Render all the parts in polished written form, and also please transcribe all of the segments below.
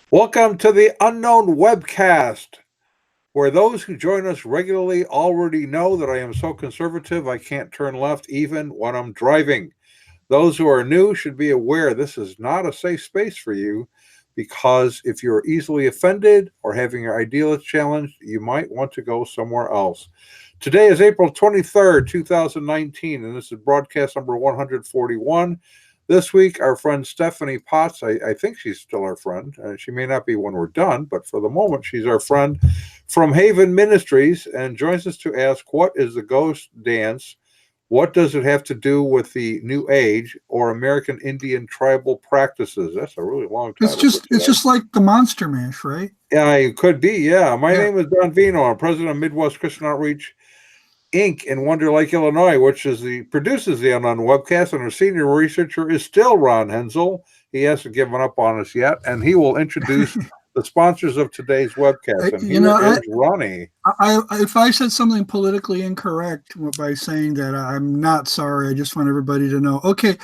Welcome to the Unknown Webcast, where those who join us regularly already know that I am so conservative I can't turn left even when I'm driving. Those who are new should be aware this is not a safe space for you because if you're easily offended or having your ideas challenged, you might want to go somewhere else. Today is April 23rd, 2019, and this is broadcast number 141. This week, our friend Stephanie Potts, I think she's still our friend. She may not be when we're done, but for the moment, she's our friend from Haven Ministries and joins us to ask, what is the ghost dance? What does it have to do with the New Age or American Indian tribal practices? That's a really long It's title for just it's today. just like the Monster Mash, right? Yeah, it could be. Yeah. My Yeah. name is Don Vino. I'm president of Midwest Christian Outreach Inc. in Wonder Lake, Illinois, which produces the Unknown Webcast, and our senior researcher is still Ron Hensel. He hasn't given up on us yet, and he will introduce the sponsors of today's webcast. And You here know, is Ronnie. if I said something politically incorrect by saying that, I'm not sorry. I just want everybody to know. Okay,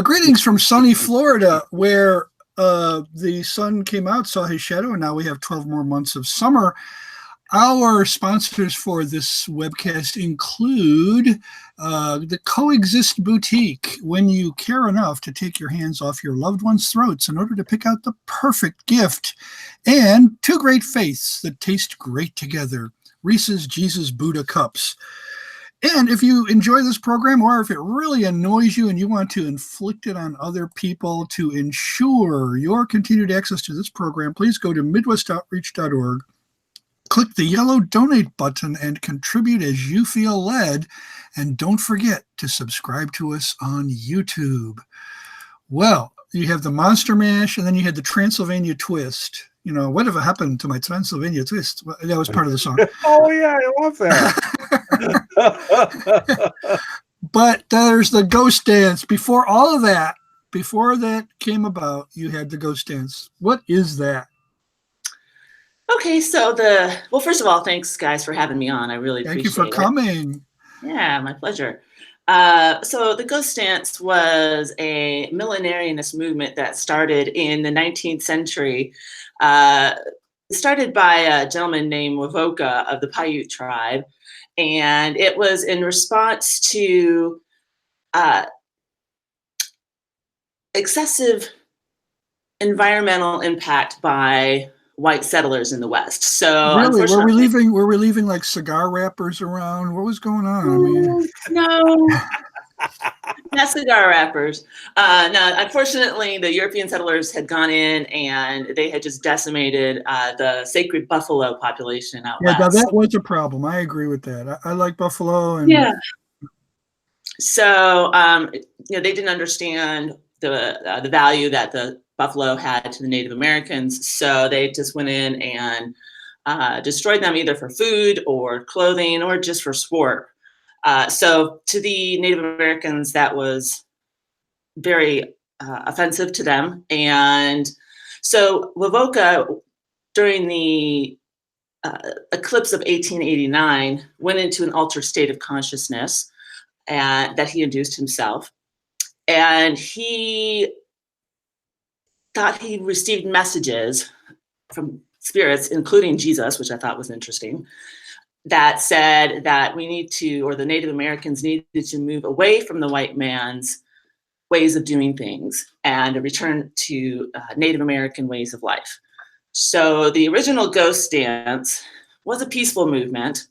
greetings from sunny Florida, where the sun came out, saw his shadow, and now we have 12 more months of summer. Our sponsors for this webcast include the Coexist Boutique. When you care enough to take your hands off your loved ones' throats in order to pick out the perfect gift, and two great faiths that taste great together, Reese's Jesus Buddha Cups. And if you enjoy this program, or if it really annoys you and you want to inflict it on other people to ensure your continued access to this program, please go to midwestoutreach.org. Click the yellow donate button and contribute as you feel led. And don't forget to subscribe to us on YouTube. Well, you have the Monster Mash, and then you had the Transylvania Twist. You know, whatever happened to my Transylvania Twist? Well, that was part of the song. Oh, yeah, I love that. But there's the Ghost Dance. Before all of that, before that came about, you had the Ghost Dance. What is that? Okay, first of all, thanks guys for having me on. I really appreciate it. Thank you for coming. Yeah, my pleasure. So the Ghost Dance was a millenarianist movement that started in the 19th century. Started by a gentleman named Wovoka of the Paiute tribe, and it was in response to excessive environmental impact by white settlers in the West. So really, were we leaving like cigar wrappers around? What was going on? I mean, no, not cigar wrappers. No, unfortunately, the European settlers had gone in and they had just decimated the sacred buffalo population out west. Yeah, that was a problem. I agree with that. I like buffalo, and yeah. So they didn't understand the value that the buffalo had to the Native Americans, so they just went in and destroyed them either for food or clothing or just for sport. So to the Native Americans, that was very offensive to them. And so Wovoka, during the eclipse of 1889, went into an altered state of consciousness that he induced himself. And he thought he received messages from spirits, including Jesus, which I thought was interesting, that said that we need to, or the Native Americans needed to move away from the white man's ways of doing things and return to Native American ways of life. So the original Ghost Dance was a peaceful movement,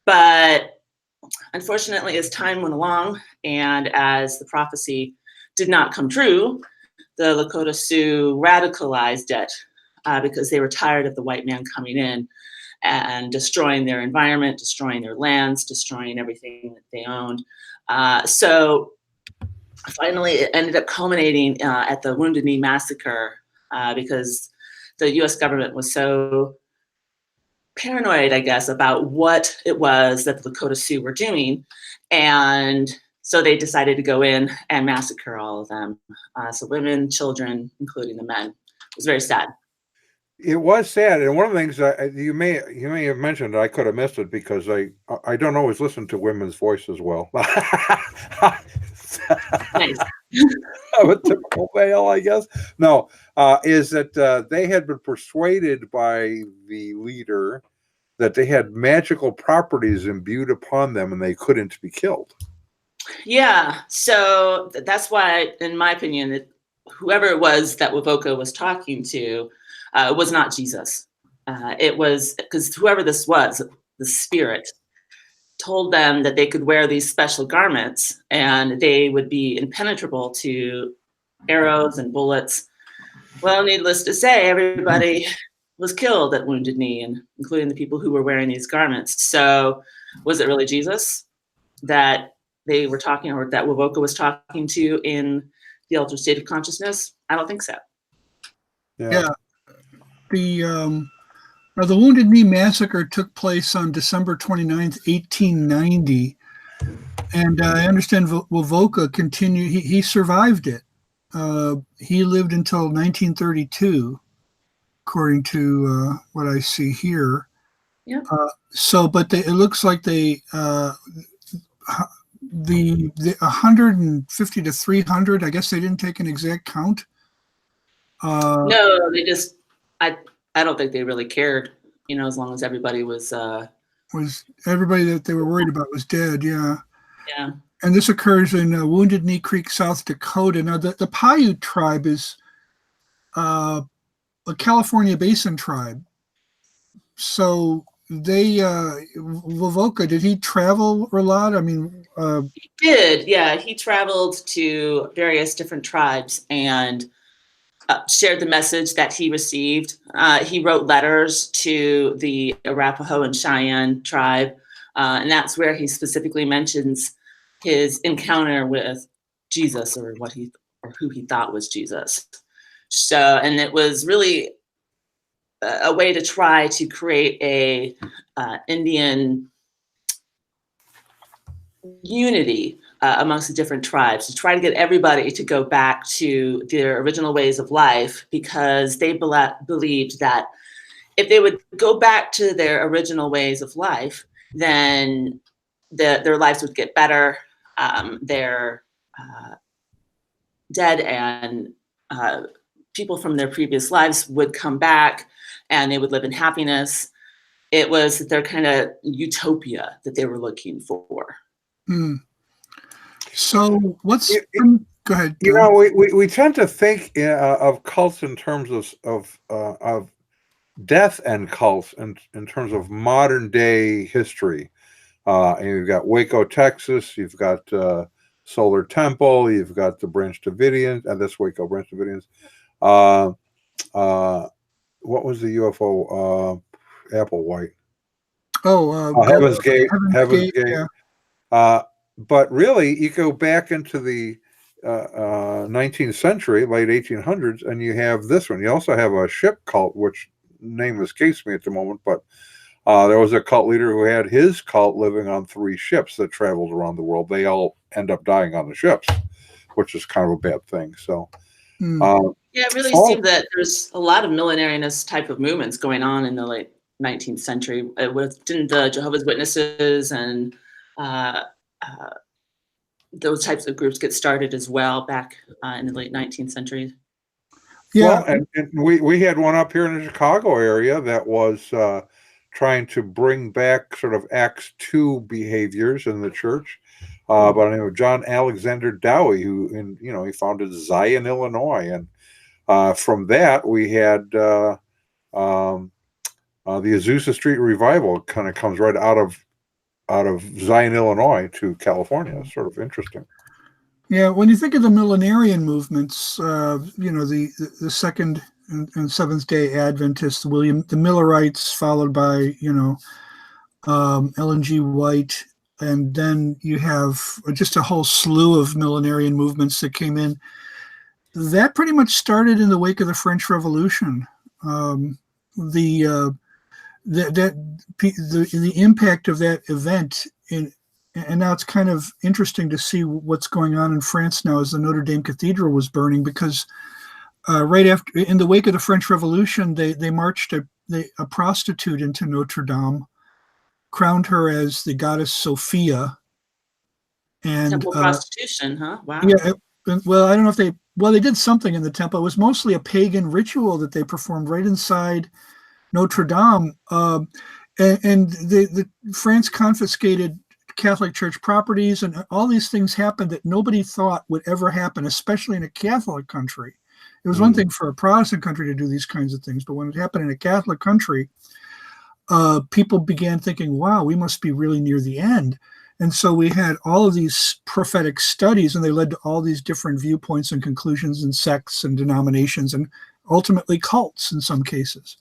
but unfortunately, as time went along and as the prophecy did not come true, the Lakota Sioux radicalized it because they were tired of the white man coming in and destroying their environment, destroying their lands, destroying everything that they owned. So finally, it ended up culminating at the Wounded Knee Massacre because the US government was so paranoid, I guess, about what it was that the Lakota Sioux were doing. And so they decided to go in and massacre all of them. So women, children, including the men. It was very sad. It was sad, and one of the things you may have mentioned, I could have missed it because I don't always listen to women's voices well. Nice. of a typical male, I guess. No, is that they had been persuaded by the leader that they had magical properties imbued upon them and they couldn't be killed. Yeah, so that's why, in my opinion, that whoever it was that Wovoka was talking to was not Jesus. It was because whoever this was, the spirit, told them that they could wear these special garments and they would be impenetrable to arrows and bullets. Well, needless to say, everybody was killed at Wounded Knee, and including the people who were wearing these garments. So, was it really Jesus that they were talking, or that Wovoka was talking to in the altered state of consciousness? I don't think so. Yeah. The Wounded Knee Massacre took place on December 29th, 1890. And I understand Wovoka continued, he survived it. He lived until 1932, according to what I see here. Yeah. But it looks like the 150 to 300, I guess they didn't take an exact count. No, they just, I don't think they really cared, as long as everybody was everybody that they were worried about was dead. Yeah. Yeah. And this occurs in Wounded Knee Creek, South Dakota. Now, the Paiute tribe is a California Basin tribe. So they, Wovoka, did he travel a lot? I mean, he did. Yeah, he traveled to various different tribes and shared the message that he received. He wrote letters to the Arapaho and Cheyenne tribe, and that's where he specifically mentions his encounter with Jesus, or who he thought was Jesus. So, and it was really a way to try to create a Indian unity amongst the different tribes, to try to get everybody to go back to their original ways of life, because they believed that if they would go back to their original ways of life, then their lives would get better. Their dead and people from their previous lives would come back and they would live in happiness. It was their kind of utopia that they were looking for. So what's go ahead. We tend to think of cults in terms of death and cults in terms of modern day history. And you've got Waco, Texas. You've got Solar Temple. You've got the Branch Davidians, and this Waco Branch Davidians. What was the UFO? Applewhite. Heaven's Gate. Heaven's Gate. Yeah. But really, you go back into the 19th century, late 1800s, and you have this one. You also have a ship cult, which name escapes me at the moment, but there was a cult leader who had his cult living on 3 ships that traveled around the world. They all end up dying on the ships, which is kind of a bad thing. So, it really seemed that there's a lot of millenariness type of movements going on in the late 19th century. Didn't the Jehovah's Witnesses and those types of groups get started as well back in the late 19th century? Yeah, well, and we had one up here in the Chicago area that was trying to bring back sort of Acts 2 behaviors in the church, by the name of John Alexander Dowie, who he founded Zion, Illinois, and from that we had the Azusa Street Revival. Kind of comes right out of Zion, Illinois to California. It's sort of interesting. Yeah, when you think of the millenarian movements, the Second and Seventh Day Adventists, the Millerites, followed by Ellen G. White, and then you have just a whole slew of millenarian movements that came in. That pretty much started in the wake of the French Revolution. The impact of that event and now it's kind of interesting to see what's going on in France now as the Notre Dame Cathedral was burning, because right after, in the wake of the French Revolution, they marched a prostitute into Notre Dame, crowned her as the goddess Sophia. And temple prostitution, huh? Wow. Yeah, well, I don't know if they did something in the temple. It was mostly a pagan ritual that they performed right inside Notre Dame. And the France confiscated Catholic Church properties, and all these things happened that nobody thought would ever happen, especially in a Catholic country. It was one thing for a Protestant country to do these kinds of things, but when it happened in a Catholic country, people began thinking, wow, we must be really near the end. And so we had all of these prophetic studies, and they led to all these different viewpoints and conclusions and sects and denominations and ultimately cults in some cases.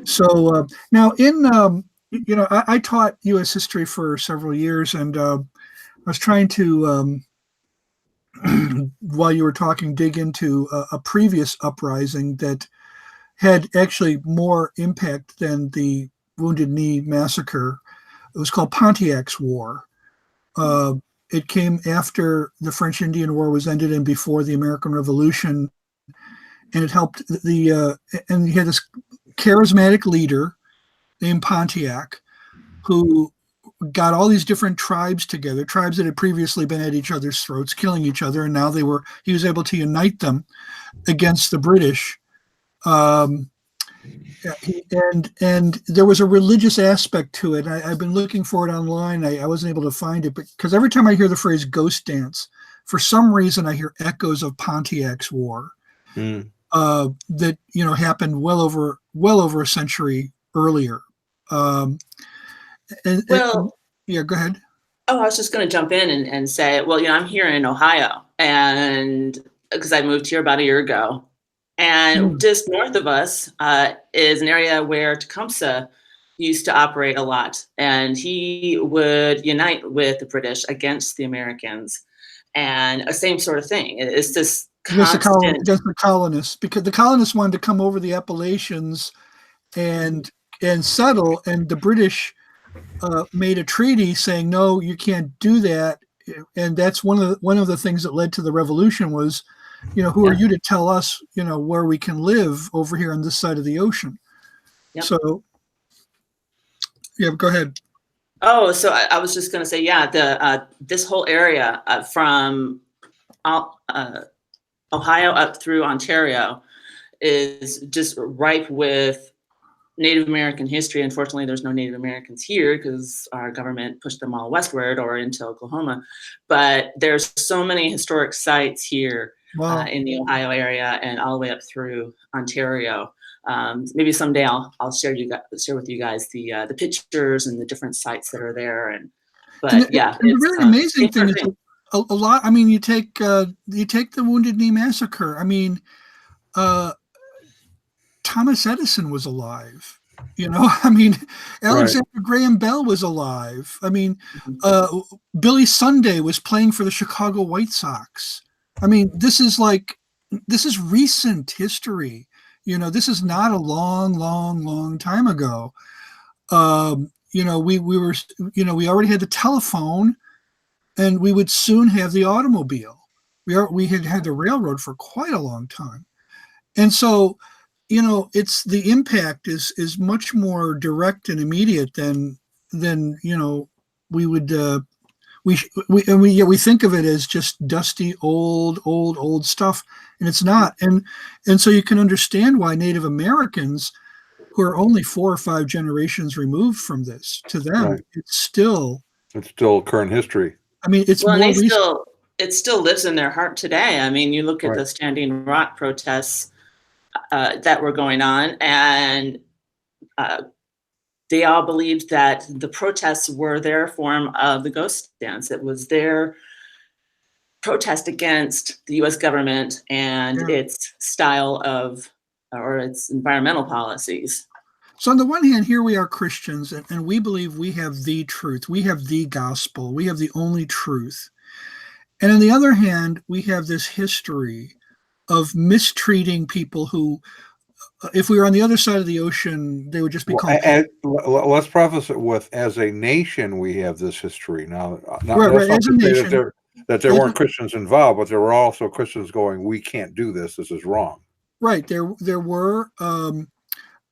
So now I taught U.S. history for several years, and I was trying to, while you were talking, dig into a previous uprising that had actually more impact than the Wounded Knee Massacre. It was called Pontiac's War. It came after the French Indian War was ended and before the American Revolution, and it helped and you had this charismatic leader named Pontiac who got all these different tribes together, tribes that had previously been at each other's throats, killing each other, and now he was able to unite them against the British. And there was a religious aspect to it. I've been looking for it online. I wasn't able to find it because every time I hear the phrase ghost dance, for some reason I hear echoes of Pontiac's War that happened well over a century earlier. Yeah, go ahead. Oh, I was just going to jump in and say, well, I'm here in Ohio, and because I moved here about a year ago. And just north of us is an area where Tecumseh used to operate a lot. And he would unite with the British against the Americans. And a same sort of thing. It's this constant... Against the colonists, because the colonists wanted to come over the Appalachians and settle, and the British made a treaty saying, no, you can't do that. And that's one of the things that led to the revolution was, who are you to tell us, where we can live over here on this side of the ocean? Yep. So, go ahead. Oh, so I was just going to say, this whole area from Ohio up through Ontario is just ripe with Native American history. Unfortunately, there's no Native Americans here because our government pushed them all westward or into Oklahoma. But there's so many historic sites here. Wow. In the Ohio area and all the way up through Ontario. Maybe someday I'll share with you guys the pictures and the different sites that are there. The really amazing thing is a lot. I mean, you take the Wounded Knee Massacre. I mean, Thomas Edison was alive. Alexander Graham Bell was alive. I mean, Billy Sunday was playing for the Chicago White Sox. I mean, this is recent history. This is not a long time ago. We already had the telephone, and we would soon have the automobile. We had the railroad for quite a long time, and so it's the impact is much more direct and immediate than we would. We think of it as just dusty old stuff, and it's not. And so you can understand why Native Americans, who are only 4 or 5 generations removed from this, to them it's still current history. I mean, it's it still lives in their heart today. I mean, you look at the Standing Rock protests that were going on, and they all believed that the protests were their form of the ghost dance. It was their protest against the U.S. government and its style or its environmental policies. So on the one hand, here we are Christians, and we believe we have the truth. We have the gospel. We have the only truth. And on the other hand, we have this history of mistreating people who, if we were on the other side of the ocean, they would just be called. Let's preface it with, as a nation, we have this history. Now, as a nation, that there weren't Christians involved, but there were also Christians going, we can't do this. This is wrong. Right. There were.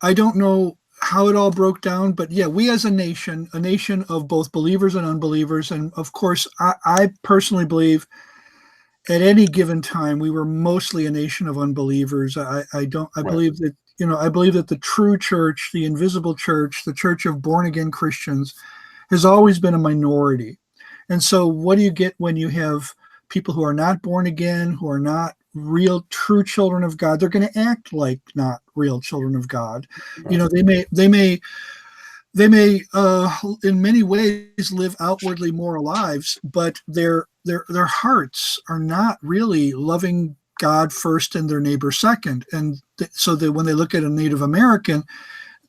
I don't know how it all broke down, but we as a nation of both believers and unbelievers. And of course, I personally believe at any given time, we were mostly a nation of unbelievers. I Right. believe that, I believe that the true church, the invisible church, the church of born again Christians has always been a minority. And so what do you get when you have people who are not born again, who are not real true children of God? They're going to act like not real children of God. Right. They may in many ways live outwardly moral lives, but their hearts are not really loving God first and their neighbor second. And so that when they look at a Native American,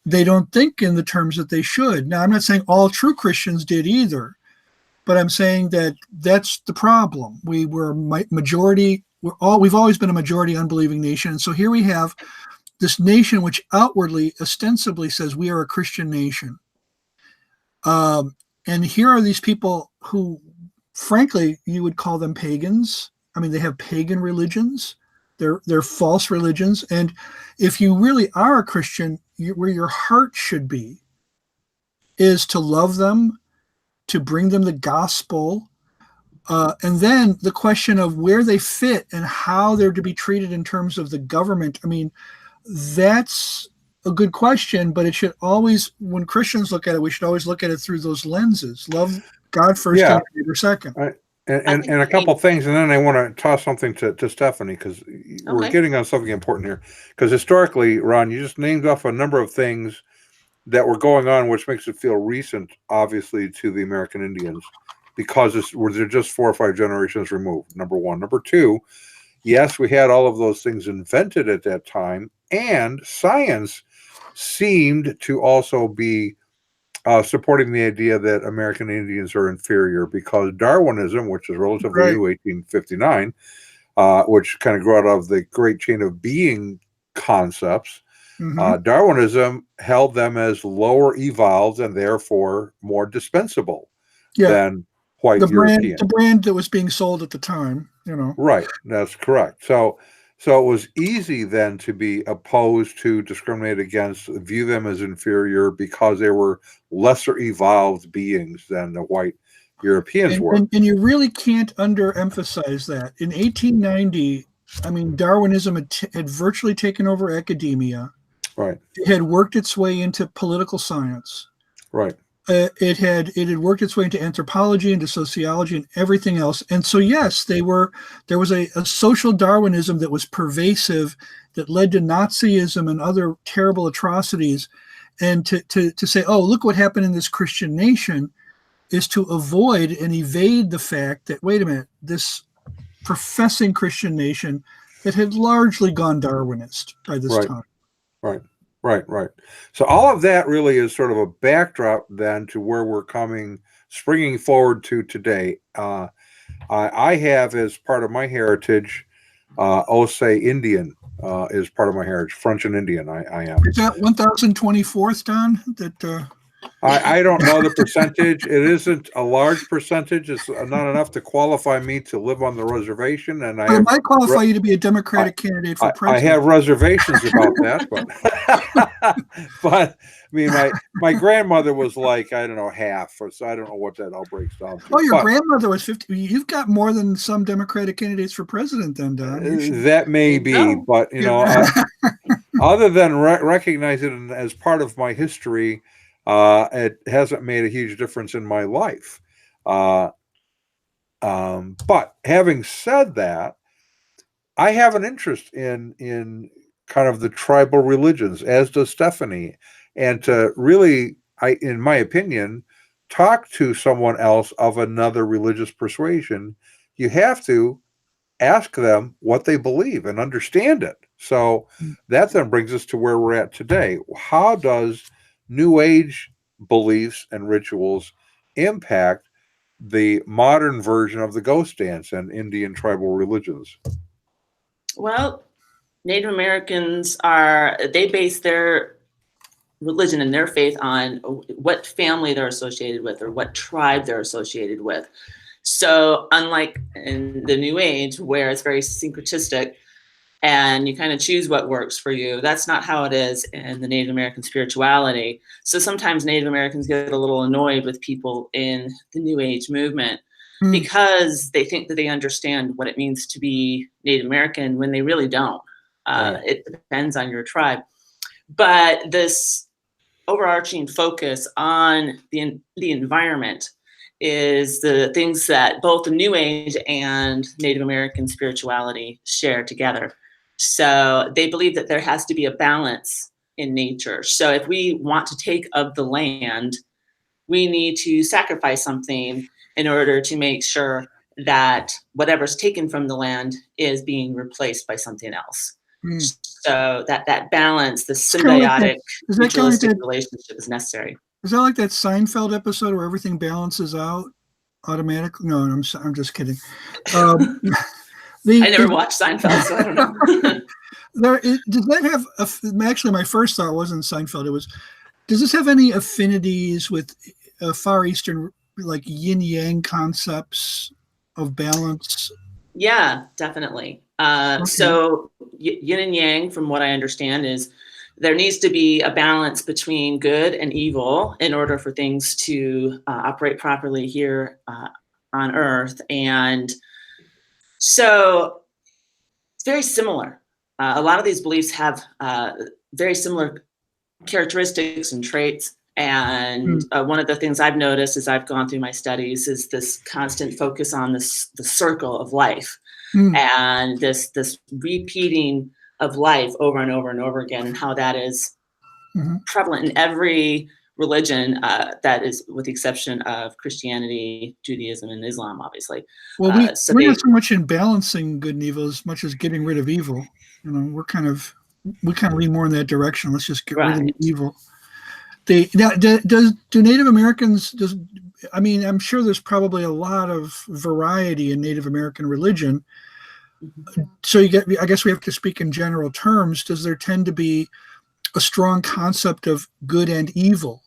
they don't think in the terms that they should. Now, I'm not saying all true Christians did either, but I'm saying that that's the problem. We were majority. We've always been a majority unbelieving nation, and so here we have this nation which outwardly, ostensibly says we are a Christian nation. And here are these people who, frankly, you would call them pagans. I mean, they have pagan religions. They're false religions. And if you really are a Christian, where your heart should be is to love them, to bring them the gospel. And then the question of where they fit and how they're to be treated in terms of the government. I mean, that's a good question, but it should always, when Christians look at it, we should always look at it through those lenses. Love God first and neighbor second. And a couple things, and then I want to toss something to Stephanie, because we're getting on something important here. Because historically, Ron, you just named off a number of things that were going on, which makes it feel recent, obviously, to the American Indians, because they're just 4 or 5 generations removed, number one. Number two, yes, we had all of those things invented at that time, and science seemed to also be supporting the idea that American Indians are inferior, because Darwinism, which is relatively new, 1859, which kind of grew out of the great chain of being concepts, Darwinism held them as lower evolved and therefore more dispensable than white European. The brand that was being sold at the time, Right, that's correct. So it was easy then to be opposed to, discriminate against, view them as inferior because they were lesser evolved beings than the white Europeans were. And you really can't underemphasize that. In 1890, I mean, Darwinism had virtually taken over academia. Right. It had worked its way into political science. Right. It had worked its way into anthropology, into sociology, and everything else. And so, yes, there was a social Darwinism that was pervasive, that led to Nazism and other terrible atrocities. And to say, oh, look what happened in this Christian nation, is to avoid and evade the fact that, wait a minute, this professing Christian nation that had largely gone Darwinist by this time. Right. So all of that really is sort of a backdrop then to where we're springing forward to today. I have, as part of my heritage, Osage Indian is part of my heritage, French and Indian. I am. Is that 1024th, Don? I don't know the percentage. It isn't a large percentage. It's not enough to qualify me to live on the reservation, and it might qualify you to be a Democratic candidate for president. I have reservations about that, but I mean, my grandmother was like, I don't know, half, so I don't know what that all breaks down to. Oh, your grandmother was 50. You've got more than some Democratic candidates for president, then, Don. That may be, but other than recognize it as part of my history, it hasn't made a huge difference in my life. But having said that, I have an interest in kind of the tribal religions, as does Stephanie, and to really, in my opinion, talk to someone else of another religious persuasion, you have to ask them what they believe and understand it. So that then brings us to where we're at today. How does New Age beliefs and rituals impact the modern version of the ghost dance and Indian tribal religions? Well, Native Americans they base their religion and their faith on what family they're associated with or what tribe they're associated with. So unlike in the New Age, where it's very syncretistic and you kind of choose what works for you, that's not how it is in the Native American spirituality. So sometimes Native Americans get a little annoyed with people in the New Age movement because they think that they understand what it means to be Native American when they really don't. Right. It depends on your tribe. But this overarching focus on the environment is the things that both the New Age and Native American spirituality share together. So they believe that there has to be a balance in nature. So if we want to take of the land, we need to sacrifice something in order to make sure that whatever's taken from the land is being replaced by something else. So that balance, the symbiotic, mutualistic relationship is necessary. Is that like that Seinfeld episode where everything balances out automatically? No, I'm just kidding. I never watched Seinfeld, so I don't know. Does that have? Actually, my first thought wasn't Seinfeld. It was. Does this have any affinities with Far Eastern, like yin yang concepts of balance? Yeah, definitely. So yin and yang, from what I understand, is there needs to be a balance between good and evil in order for things to operate properly here on Earth. And so it's very similar. A lot of these beliefs have very similar characteristics and traits. And one of the things I've noticed as I've gone through my studies is this constant focus on the circle of life and this repeating of life over and over and over again, and how that is prevalent in every religion that is, with the exception of Christianity, Judaism, and Islam, obviously. Well, we're not so much in balancing good and evil as much as getting rid of evil. You know, we kind of lean more in that direction. Let's just get rid of the evil. Do Native Americans? I mean, I'm sure there's probably a lot of variety in Native American religion. So I guess we have to speak in general terms. Does there tend to be a strong concept of good and evil?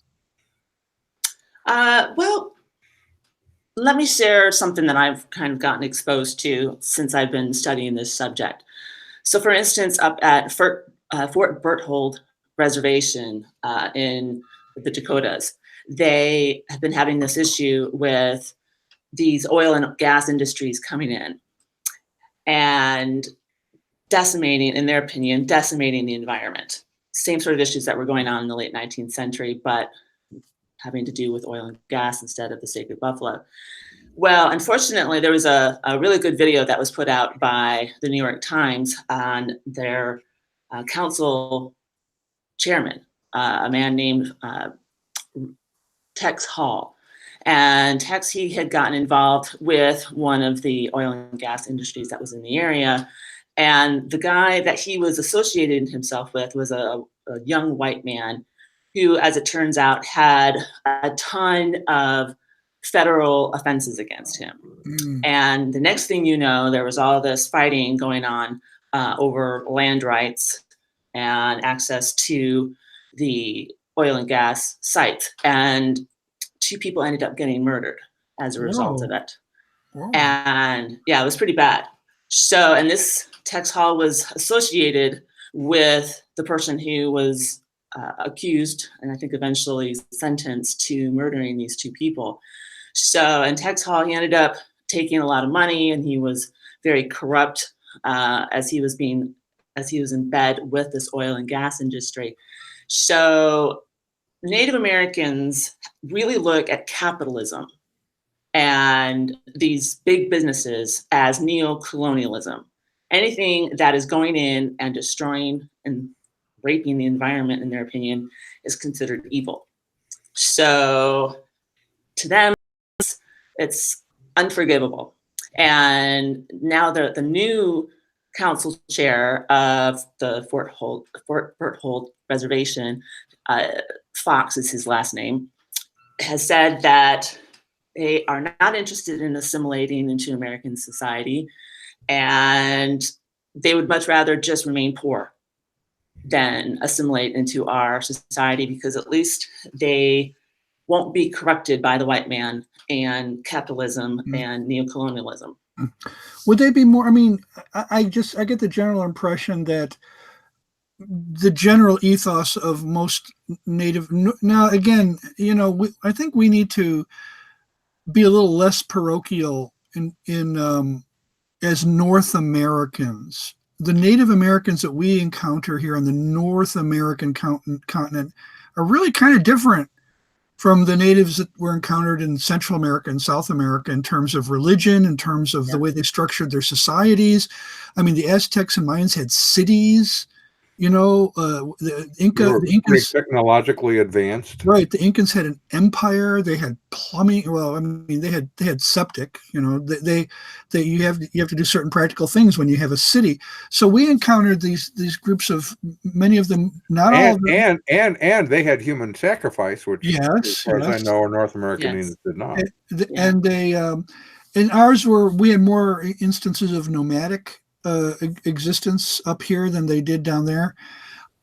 Well, let me share something that I've kind of gotten exposed to since I've been studying this subject. So, for instance, up at Fort Berthold Reservation in the Dakotas, they have been having this issue with these oil and gas industries coming in and decimating, in their opinion, decimating the environment. Same sort of issues that were going on in the late 19th century, but having to do with oil and gas instead of the sacred buffalo. Well, unfortunately, there was a really good video that was put out by the New York Times on their council chairman, a man named Tex Hall. And Tex, he had gotten involved with one of the oil and gas industries that was in the area. And the guy that he was associating himself with was a young white man who, as it turns out, had a ton of federal offenses against him. And the next thing you know, there was all this fighting going on over land rights and access to the oil and gas sites. And 2 people ended up getting murdered as a result of it. And yeah, it was pretty bad. So, and this Tex Hall was associated with the person who was accused, and I think eventually sentenced to murdering these 2 people. So, and Tex Hall, he ended up taking a lot of money, and he was very corrupt as he was in bed with this oil and gas industry. So Native Americans really look at capitalism and these big businesses as neo-colonialism. Anything that is going in and destroying and raping the environment, in their opinion, is considered evil. So to them, it's unforgivable. And now the new council chair of the Fort Berthold Reservation, Fox is his last name, has said that they are not interested in assimilating into American society, and they would much rather just remain poor than assimilate into our society, because at least they won't be corrupted by the white man and capitalism and neocolonialism. Would they be more? I mean, I get the general impression that the general ethos of most Native, now again, you know, I think we need to be a little less parochial in as North Americans. The Native Americans that we encounter here on the North American continent are really kind of different from the natives that were encountered in Central America and South America in terms of religion, in terms of the way they structured their societies. I mean, the Aztecs and Mayans had cities. The Incas, technologically advanced. right? The Incans had an empire. They had plumbing. Well, I mean, they had septic. They you have to do certain practical things when you have a city. So we encountered these groups of, many of them, not all of them, and they had human sacrifice, which, yes, as far as I know, North American Indians did not. And they and ours we had more instances of nomadic existence up here than they did down there.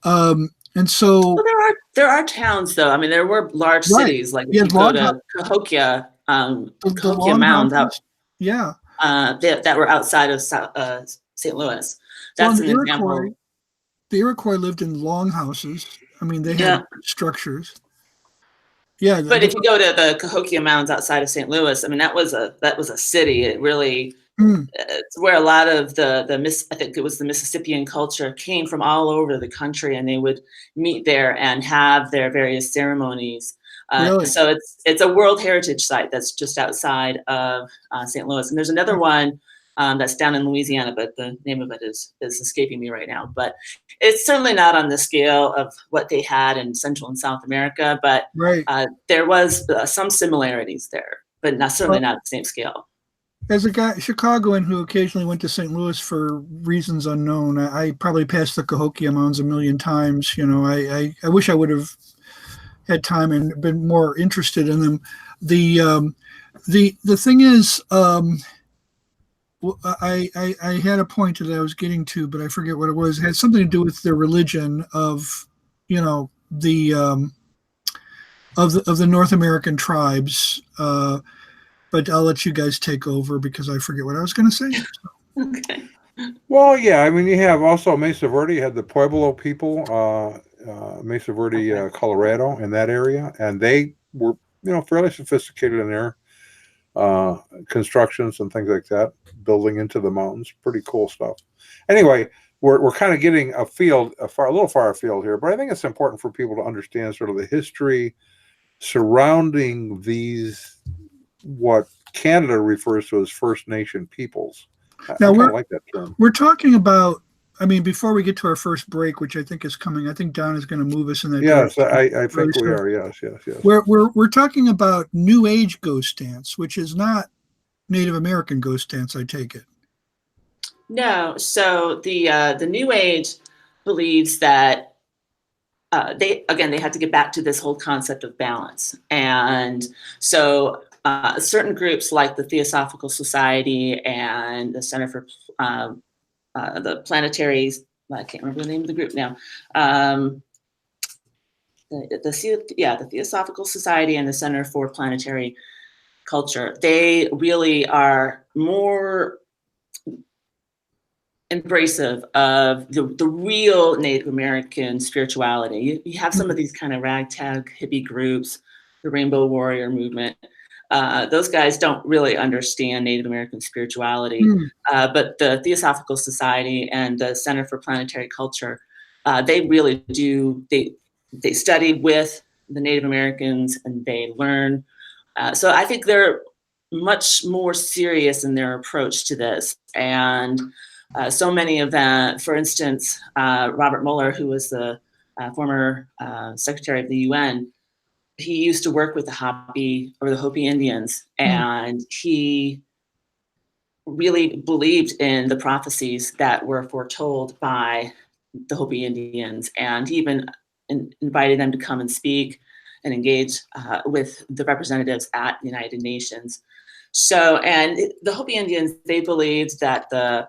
And so there are towns, though. I mean, there were large cities, like if you go to Cahokia, Cahokia Mound, that were outside of St. Louis. That's an example. The Iroquois lived in longhouses. I mean, they had structures. Yeah, but if you go to the Cahokia Mounds outside of St. Louis, I mean, that was a city. It really, it's where a lot of I think it was the Mississippian culture came from all over the country, and they would meet there and have their various ceremonies. Really? So it's a World Heritage Site that's just outside of St. Louis. And there's another one that's down in Louisiana, but the name of it is escaping me right now. But it's certainly not on the scale of what they had in Central and South America. But there was some similarities there, but certainly not at the same scale. As a Chicagoan who occasionally went to St. Louis for reasons unknown, I probably passed the Cahokia Mounds a million times. I wish I would have had time and been more interested in them. The thing is, I had a point that I was getting to, but I forget what it was. It had something to do with the religion of the North American tribes. But I'll let you guys take over because I forget what I was going to say. Okay. Well, yeah, I mean, you have also Mesa Verde. You had the Pueblo people, Mesa Verde, Colorado, in that area, and they were, fairly sophisticated in their constructions and things like that, building into the mountains. Pretty cool stuff. Anyway, we're kind of getting a little far afield here, but I think it's important for people to understand sort of the history surrounding these, what Canada refers to as First Nation peoples. Now, I like that term. We're talking about, I mean, before we get to our first break, which I think is coming, I think Don is going to move us in that direction. Yes, I think we are. Yes. We're talking about New Age ghost dance, which is not Native American ghost dance, I take it. No. So the New Age believes that they had to get back to this whole concept of balance. And so certain groups like the Theosophical Society and the Center for the Planetary, I can't remember the name of the group now. The Theosophical Society and the Center for Planetary Culture, they really are more embracive of the real Native American spirituality. You have some of these kind of ragtag hippie groups, the Rainbow Warrior movement. Those guys don't really understand Native American spirituality, but the Theosophical Society and the Center for Planetary Culture, they really do. They study with the Native Americans and they learn. So I think they're much more serious in their approach to this. And so many of them, for instance, Robert Mueller, who was the former Secretary of the UN, he used to work with the Hopi Indians, and he really believed in the prophecies that were foretold by the Hopi Indians, and he even invited them to come and speak and engage with the representatives at the United Nations. So, and the Hopi Indians, they believed that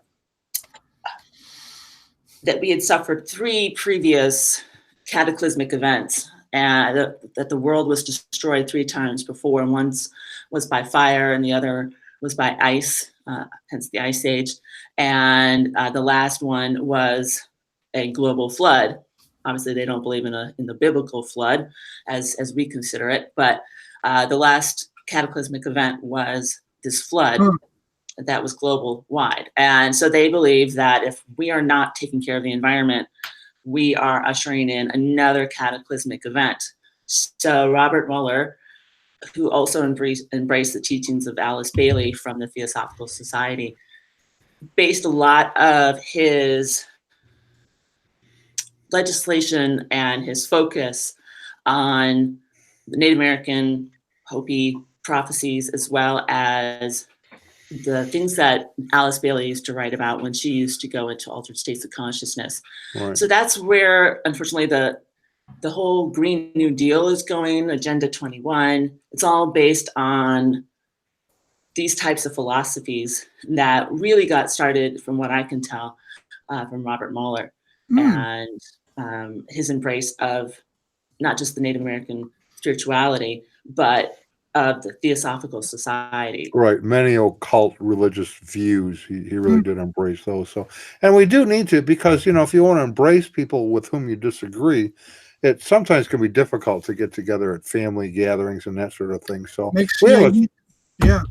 we had suffered 3 previous cataclysmic events, and that the world was destroyed 3 times before, and one was by fire and the other was by ice, hence the Ice Age, and the last one was a global flood. Obviously, they don't believe in the biblical flood as we consider it, but the last cataclysmic event was this flood Hmm. that was global wide. And so they believe that if we are not taking care of the environment, we are ushering in another cataclysmic event. So Robert Mueller, who also embraced the teachings of Alice Bailey from the Theosophical Society, based a lot of his legislation and his focus on the Native American Hopi prophecies, as well as the things that Alice Bailey used to write about when she used to go into altered states of consciousness. Right. So that's where, unfortunately, the whole Green New Deal is going, Agenda 21. It's all based on these types of philosophies that really got started, from what I can tell, from Robert Mueller and his embrace of not just the Native American spirituality, but of the Theosophical Society. Right. Many occult religious views. He really did embrace those. So, and we do need to, because, if you want to embrace people with whom you disagree, it sometimes can be difficult to get together at family gatherings and that sort of thing. So we have yeah.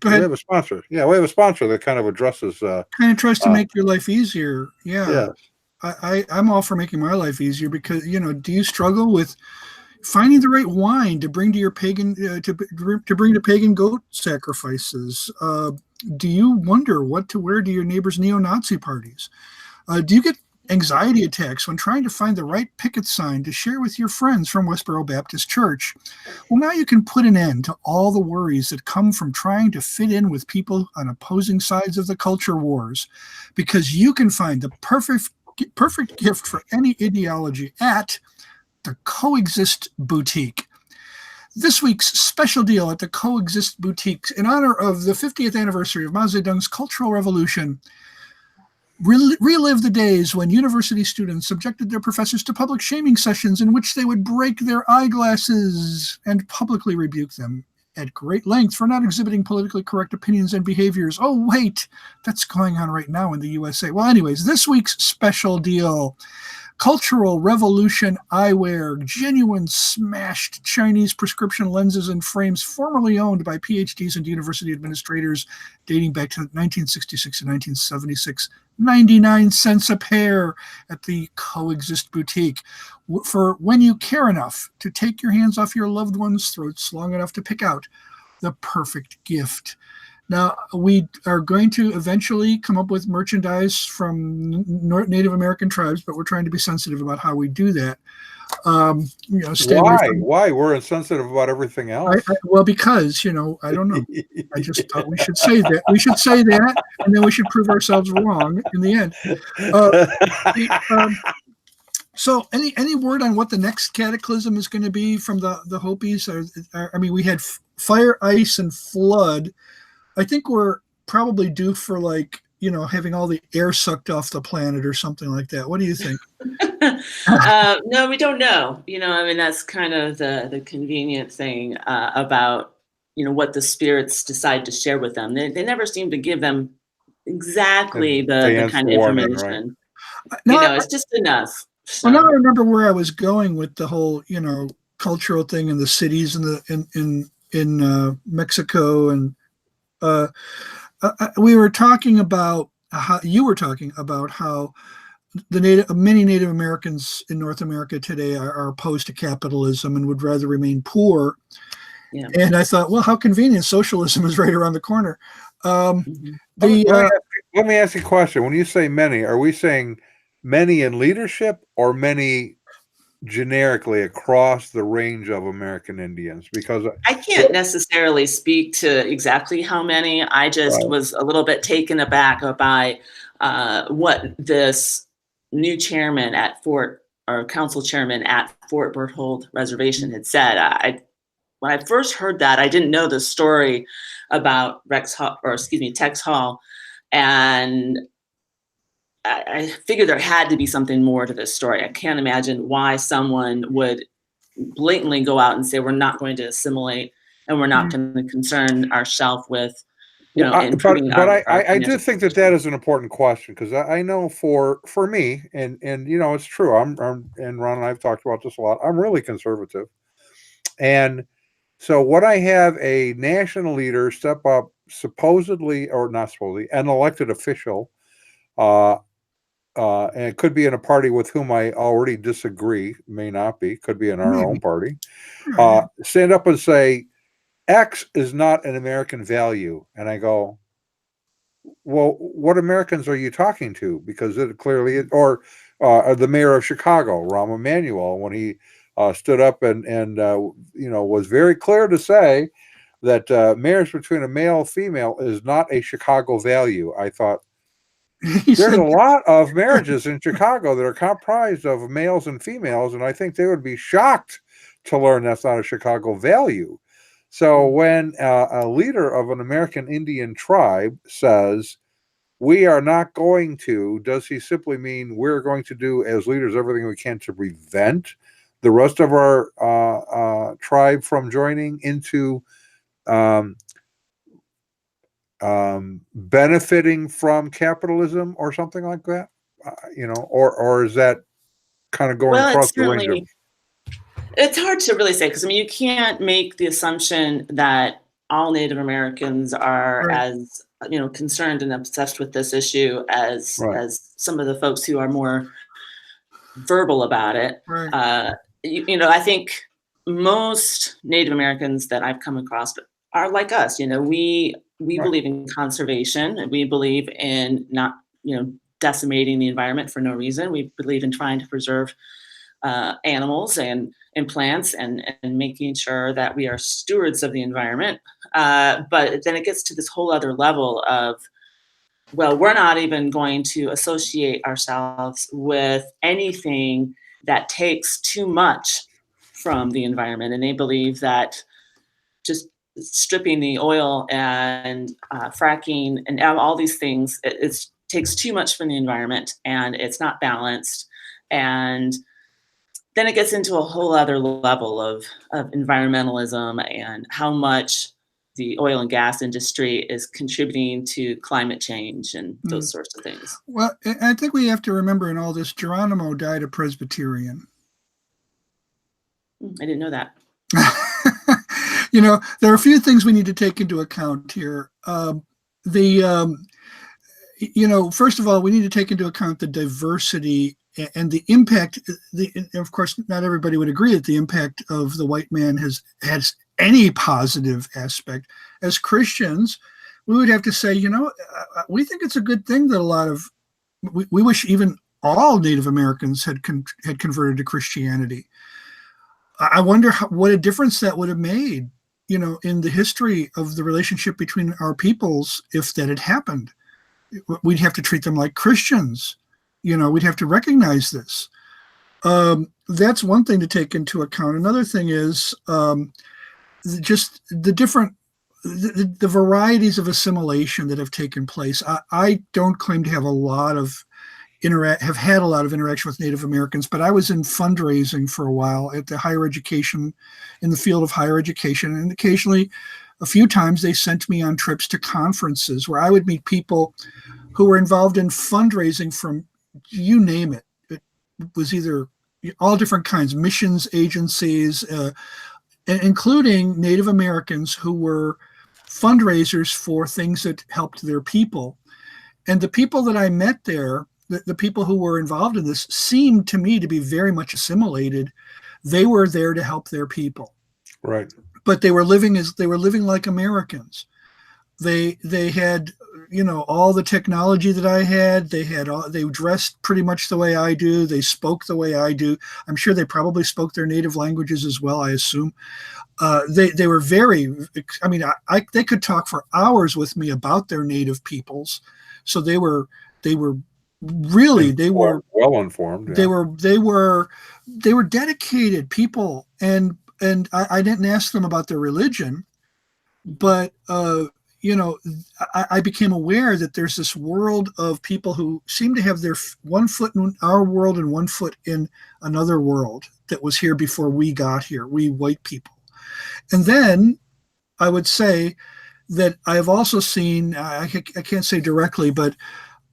Go ahead. We have a sponsor. Yeah, we have a sponsor that kind of addresses. Kind of tries to make your life easier. Yeah. Yeah. I'm all for making my life easier, because, do you struggle with finding the right wine to bring to your pagan to bring to pagan goat sacrifices? Do you wonder what to wear to your neighbor's neo-Nazi parties? Do you get anxiety attacks when trying to find the right picket sign to share with your friends from Westboro Baptist Church? Well, now you can put an end to all the worries that come from trying to fit in with people on opposing sides of the culture wars, because you can find the perfect gift for any ideology at the Coexist Boutique. This week's special deal at the Coexist Boutique, in honor of the 50th anniversary of Mao Zedong's Cultural Revolution, relive the days when university students subjected their professors to public shaming sessions in which they would break their eyeglasses and publicly rebuke them at great length for not exhibiting politically correct opinions and behaviors. Oh, wait, that's going on right now in the USA. Well, anyways, this week's special deal: Cultural Revolution eyewear, genuine smashed Chinese prescription lenses and frames formerly owned by PhDs and university administrators dating back to 1966 and 1976. 99 cents a pair at the Coexist Boutique. For when you care enough to take your hands off your loved one's throats long enough to pick out the perfect gift. Now, we are going to eventually come up with merchandise from Native American tribes, but we're trying to be sensitive about how we do that. Why? We're insensitive about everything else. Well, because, I don't know. I just thought we should say that. We should say that, and then we should prove ourselves wrong in the end. So any word on what the next cataclysm is going to be from the Hopis? We had fire, ice, and flood. I think we're probably due for having all the air sucked off the planet or something like that. What do you think? No, we don't know. That's kind of the convenient thing about, what the spirits decide to share with them. They never seem to give them exactly the kind of information. Right? It's just enough. So. Well, now I remember where I was going with the whole, cultural thing in the cities in Mexico, and we were talking about how you were talking about how many Native Americans in North America today are opposed to capitalism and would rather remain poor. Yeah. And I thought, well, how convenient! Socialism is right around the corner. Let me ask you a question. When you say many, are we saying many in leadership or many generically across the range of American Indians? Because I can't necessarily speak to exactly how many. I just was a little bit taken aback by what this new chairman at council chairman at Fort Berthold Reservation had said. When I first heard that, I didn't know the story about Tex Hall, and I figured there had to be something more to this story. I can't imagine why someone would blatantly go out and say we're not going to assimilate and we're not going to concern ourselves with, improving. But I do think that is an important question, because I know for me, and it's true. I'm and Ron and I've talked about this a lot. I'm really conservative, and So when I have a national leader step up, supposedly or not supposedly, an elected official, uh, and it could be in a party with whom I already disagree, may not be, could be in our own Maybe. party, Right. stand up and say, X is not an American value. And I go, well, what Americans are you talking to? Because it clearly is, or the mayor of Chicago, Rahm Emanuel, when he stood up and was very clear to say that marriage between a male and female is not a Chicago value. I thought, He there's said, a lot of marriages in Chicago that are comprised of males and females, and I think they would be shocked to learn that's not a Chicago value. So when a leader of an American Indian tribe says, we are not going to, does he simply mean we're going to do as leaders everything we can to prevent the rest of our tribe from joining into um, benefiting from capitalism or something like that? Or is that kind of going Well, across the range of? it's hard to really say, because I mean, you can't make the assumption that all Native Americans are right. as concerned and obsessed with this issue as Right. some of the folks who are more verbal about it. Right. I think most Native Americans that I've come across are like us. We Right. believe in conservation, and we believe in not decimating the environment for no reason. We believe in trying to preserve animals and plants and making sure that we are stewards of the environment. But then it gets to this whole other level of, well, we're not even going to associate ourselves with anything that takes too much from the environment. And they believe that just stripping the oil and fracking and all these things, it takes too much from the environment, and it's not balanced. And then it gets into a whole other level of environmentalism and how much the oil and gas industry is contributing to climate change and those sorts of things. Well, I think we have to remember in all this, Geronimo died a Presbyterian. I didn't know that. There are a few things we need to take into account here. First of all, we need to take into account the diversity and the impact. Of course, not everybody would agree that the impact of the white man has any positive aspect. As Christians, we would have to say, we think it's a good thing that we wish even all Native Americans had converted to Christianity. I wonder what a difference that would have made, in the history of the relationship between our peoples if that had happened. We'd have to treat them like Christians. We'd have to recognize this. That's one thing to take into account. Another thing is just the different, the varieties of assimilation that have taken place. I don't claim to have had a lot of interaction with Native Americans, but I was in fundraising for a while in the field of higher education, and occasionally, a few times, they sent me on trips to conferences where I would meet people who were involved in fundraising from, you name it. It was either all different kinds, missions agencies, including Native Americans who were fundraisers for things that helped their people. And the people that I met there, the people who were involved in this, seemed to me to be very much assimilated. They were there to help their people. Right. But they were living like Americans. They had, all the technology that I had. They dressed pretty much the way I do. They spoke the way I do. I'm sure they probably spoke their native languages as well, I assume. They were very, they could talk for hours with me about their native peoples. So they were well informed. Yeah. They were dedicated people, and I didn't ask them about their religion, but I became aware that there's this world of people who seem to have their one foot in our world and one foot in another world that was here before we got here, we white people. And then I would say that I have also seen, I can't say directly, but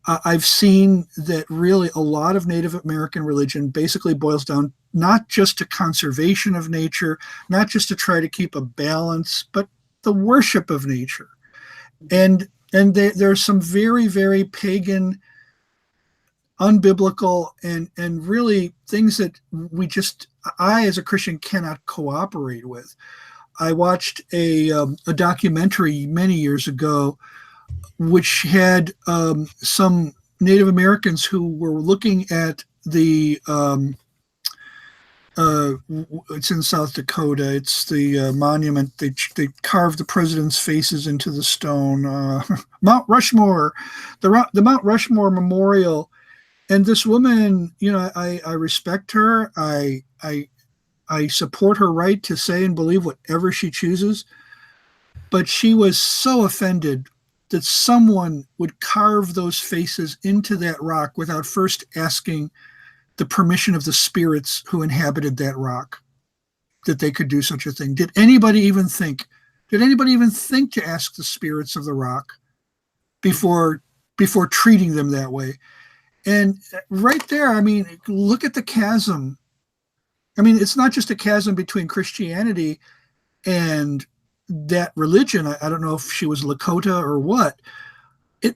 I've seen that really a lot of Native American religion basically boils down not just to conservation of nature, not just to try to keep a balance, but the worship of nature. And there's some very, very pagan, unbiblical, and really things that I as a Christian cannot cooperate with. I watched a documentary many years ago, which had some Native Americans who were looking at the it's in South Dakota. It's the monument. They carved the president's faces into the stone. Mount Rushmore, the Mount Rushmore Memorial. And this woman, I respect her. I support her right to say and believe whatever she chooses. But she was so offended that someone would carve those faces into that rock without first asking the permission of the spirits who inhabited that rock, that they could do such a thing. Did anybody even think to ask the spirits of the rock before treating them that way? And right there, I mean, look at the chasm. I mean, it's not just a chasm between Christianity and that religion. I don't know if she was Lakota or what.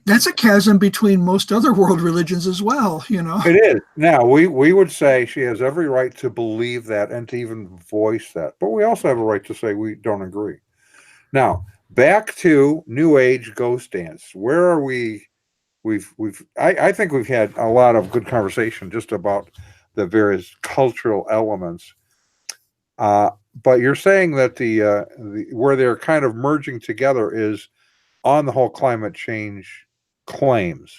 That's a chasm between most other world religions as well, It is. Now, we would say she has every right to believe that and to even voice that. But we also have a right to say we don't agree. Now, back to New Age ghost dance. Where are we? I think we've had a lot of good conversation just about the various cultural elements. But you're saying that the where they're kind of merging together is on the whole climate change claims,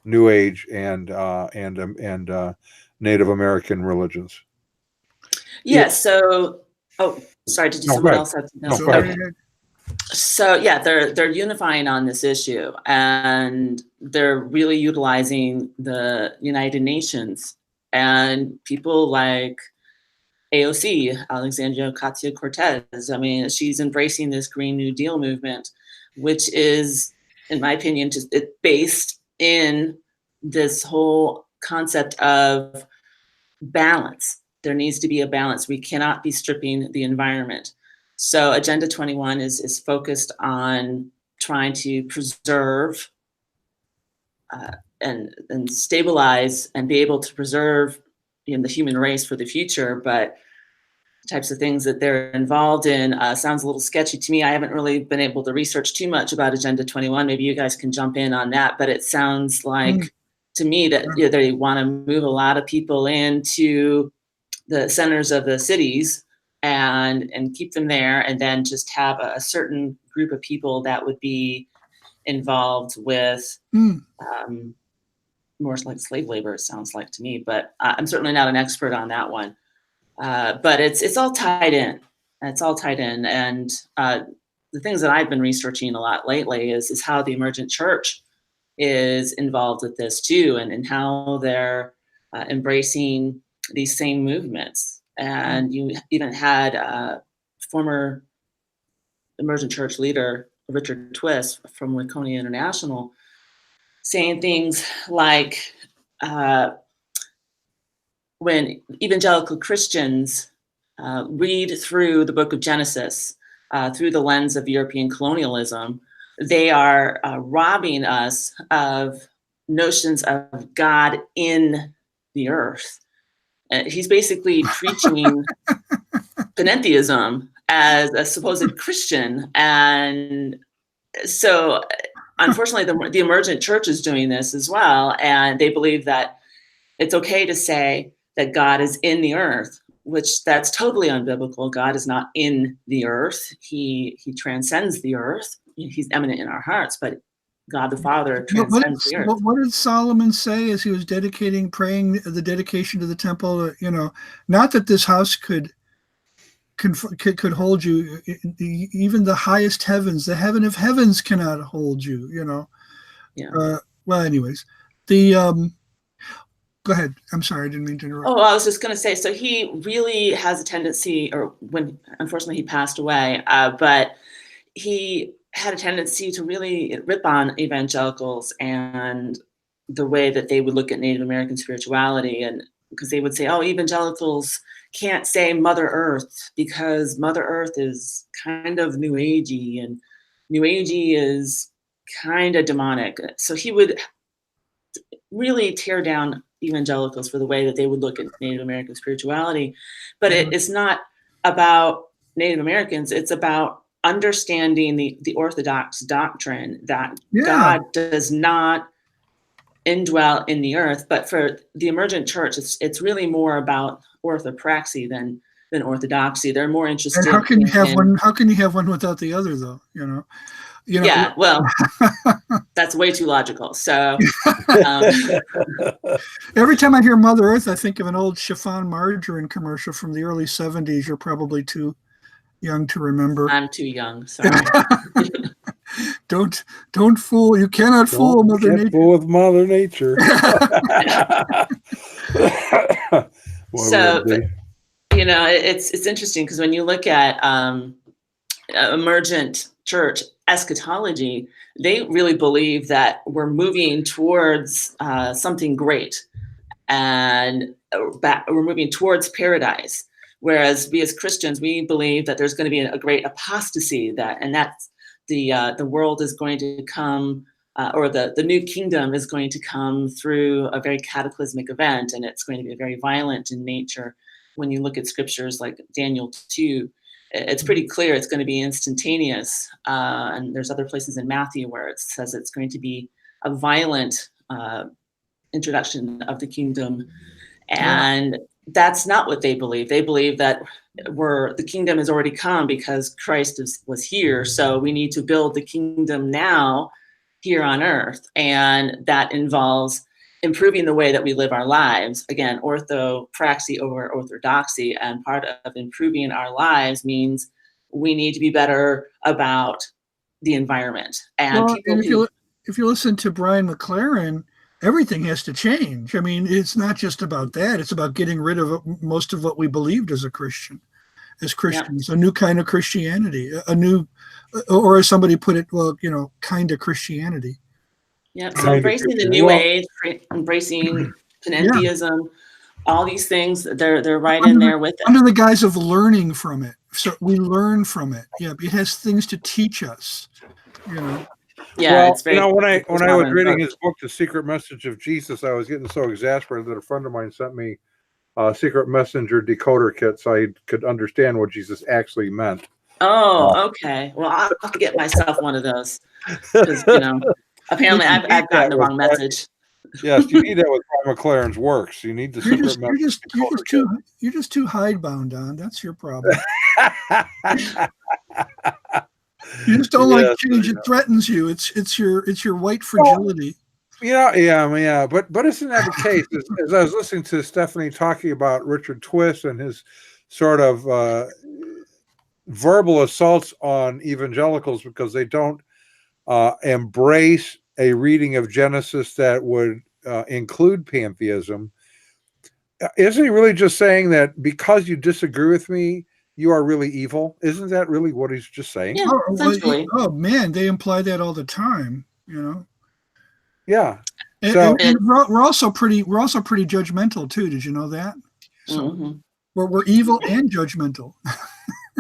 New Age and Native American religions. Yeah. So, sorry. Did someone else have something else? Okay. So yeah, they're unifying on this issue, and they're really utilizing the United Nations and people like AOC, Alexandria Ocasio-Cortez. I mean, she's embracing this Green New Deal movement, which is, in my opinion, just based in this whole concept of balance. There needs to be a balance. We cannot be stripping the environment. So Agenda 21 is focused on trying to preserve and stabilize and be able to preserve the human race for the future. But types of things that they're involved in sounds a little sketchy to me. I haven't really been able to research too much about Agenda 21. Maybe you guys can jump in on that. But it sounds like to me that they want to move a lot of people into the centers of the cities and keep them there, and then just have a certain group of people that would be involved with more like slave labor, it sounds like to me. But I'm certainly not an expert on that one. But it's all tied in. It's all tied in. And the things that I've been researching a lot lately is how the emergent church is involved with this too, and how they're embracing these same movements. And you even had former emergent church leader Richard Twist from Laconia International saying things like, when evangelical Christians read through the book of Genesis through the lens of European colonialism, they are robbing us of notions of God in the earth. He's basically preaching panentheism as a supposed Christian. And so, unfortunately, the emergent church is doing this as well. And they believe that it's okay to say that God is in the earth, which that's totally unbiblical. God is not in the earth. He transcends the earth. He's eminent in our hearts, but God the Father transcends the earth. What did Solomon say as he was praying the dedication to the temple? Not that this house could hold you. Even the highest heavens, the heaven of heavens, cannot hold you. Yeah. Well, anyways, go ahead. I'm sorry, I didn't mean to interrupt. Oh, I was just going to say, so he really has a tendency, or when unfortunately he passed away, but he had a tendency to really rip on evangelicals and the way that they would look at Native American spirituality. And because they would say, oh, evangelicals can't say Mother Earth because Mother Earth is kind of New Agey, and New Agey is kind of demonic. So he would really tear down evangelicals for the way that they would look at Native American spirituality. But it's not about Native Americans, it's about understanding the Orthodox doctrine that God does not indwell in the earth. But for the emergent church, it's really more about orthopraxy than orthodoxy. They're more interested. And how can you have one? How can you have one without the other, though? Yeah, well, that's way too logical. So every time I hear Mother Earth, I think of an old chiffon margarine commercial from the early 70s. You're probably too young to remember. I'm too young. Sorry. Don't fool. You cannot fool Mother Nature. Fool with Mother Nature. So, it's interesting because when you look at emergent church eschatology, they really believe that we're moving towards something great, and we're moving towards paradise. Whereas we as Christians, we believe that there's going to be a great apostasy, and that's the world is going to come, or the new kingdom is going to come through a very cataclysmic event, and it's going to be very violent in nature. When you look at scriptures like Daniel 2, it's pretty clear it's going to be instantaneous. And there's other places in Matthew where it says it's going to be a violent introduction of the kingdom. And that's not what they believe. They believe that the kingdom has already come because Christ was here. So we need to build the kingdom now here on earth. And that involves improving the way that we live our lives. Again, orthopraxy over orthodoxy. And part of improving our lives means we need to be better about the environment. And if you listen to Brian McLaren, everything has to change. I mean, it's not just about that. It's about getting rid of most of what we believed as Christians, a new kind of Christianity, or as somebody put it, kind of Christianity. Yeah, so embracing the new age, embracing panentheism, all these things, they're right in there with it. Under the guise of learning from it. So we learn from it. Yeah, it has things to teach us, Yeah, it's very. When I was reading his book, The Secret Message of Jesus, I was getting so exasperated that a friend of mine sent me a secret messenger decoder kit so I could understand what Jesus actually meant. Oh, okay. Well, I'll have to get myself one of those because apparently I've gotten the wrong message. Yes, you need that with Brian McLaren's works. You need the secret message. You're just too hidebound, Don. That's your problem. You just don't like change. It threatens you. It's your white fragility. Yeah. But isn't that the case? As I was listening to Stephanie talking about Richard Twist and his sort of verbal assaults on evangelicals because they don't embrace a reading of Genesis that would include pantheism, isn't he really just saying that because you disagree with me, you are really evil? Isn't that really what he's just saying? Yeah, essentially. Oh man, they imply that all the time, Yeah. And we're also pretty judgmental too. Did you know that? So we're evil and judgmental.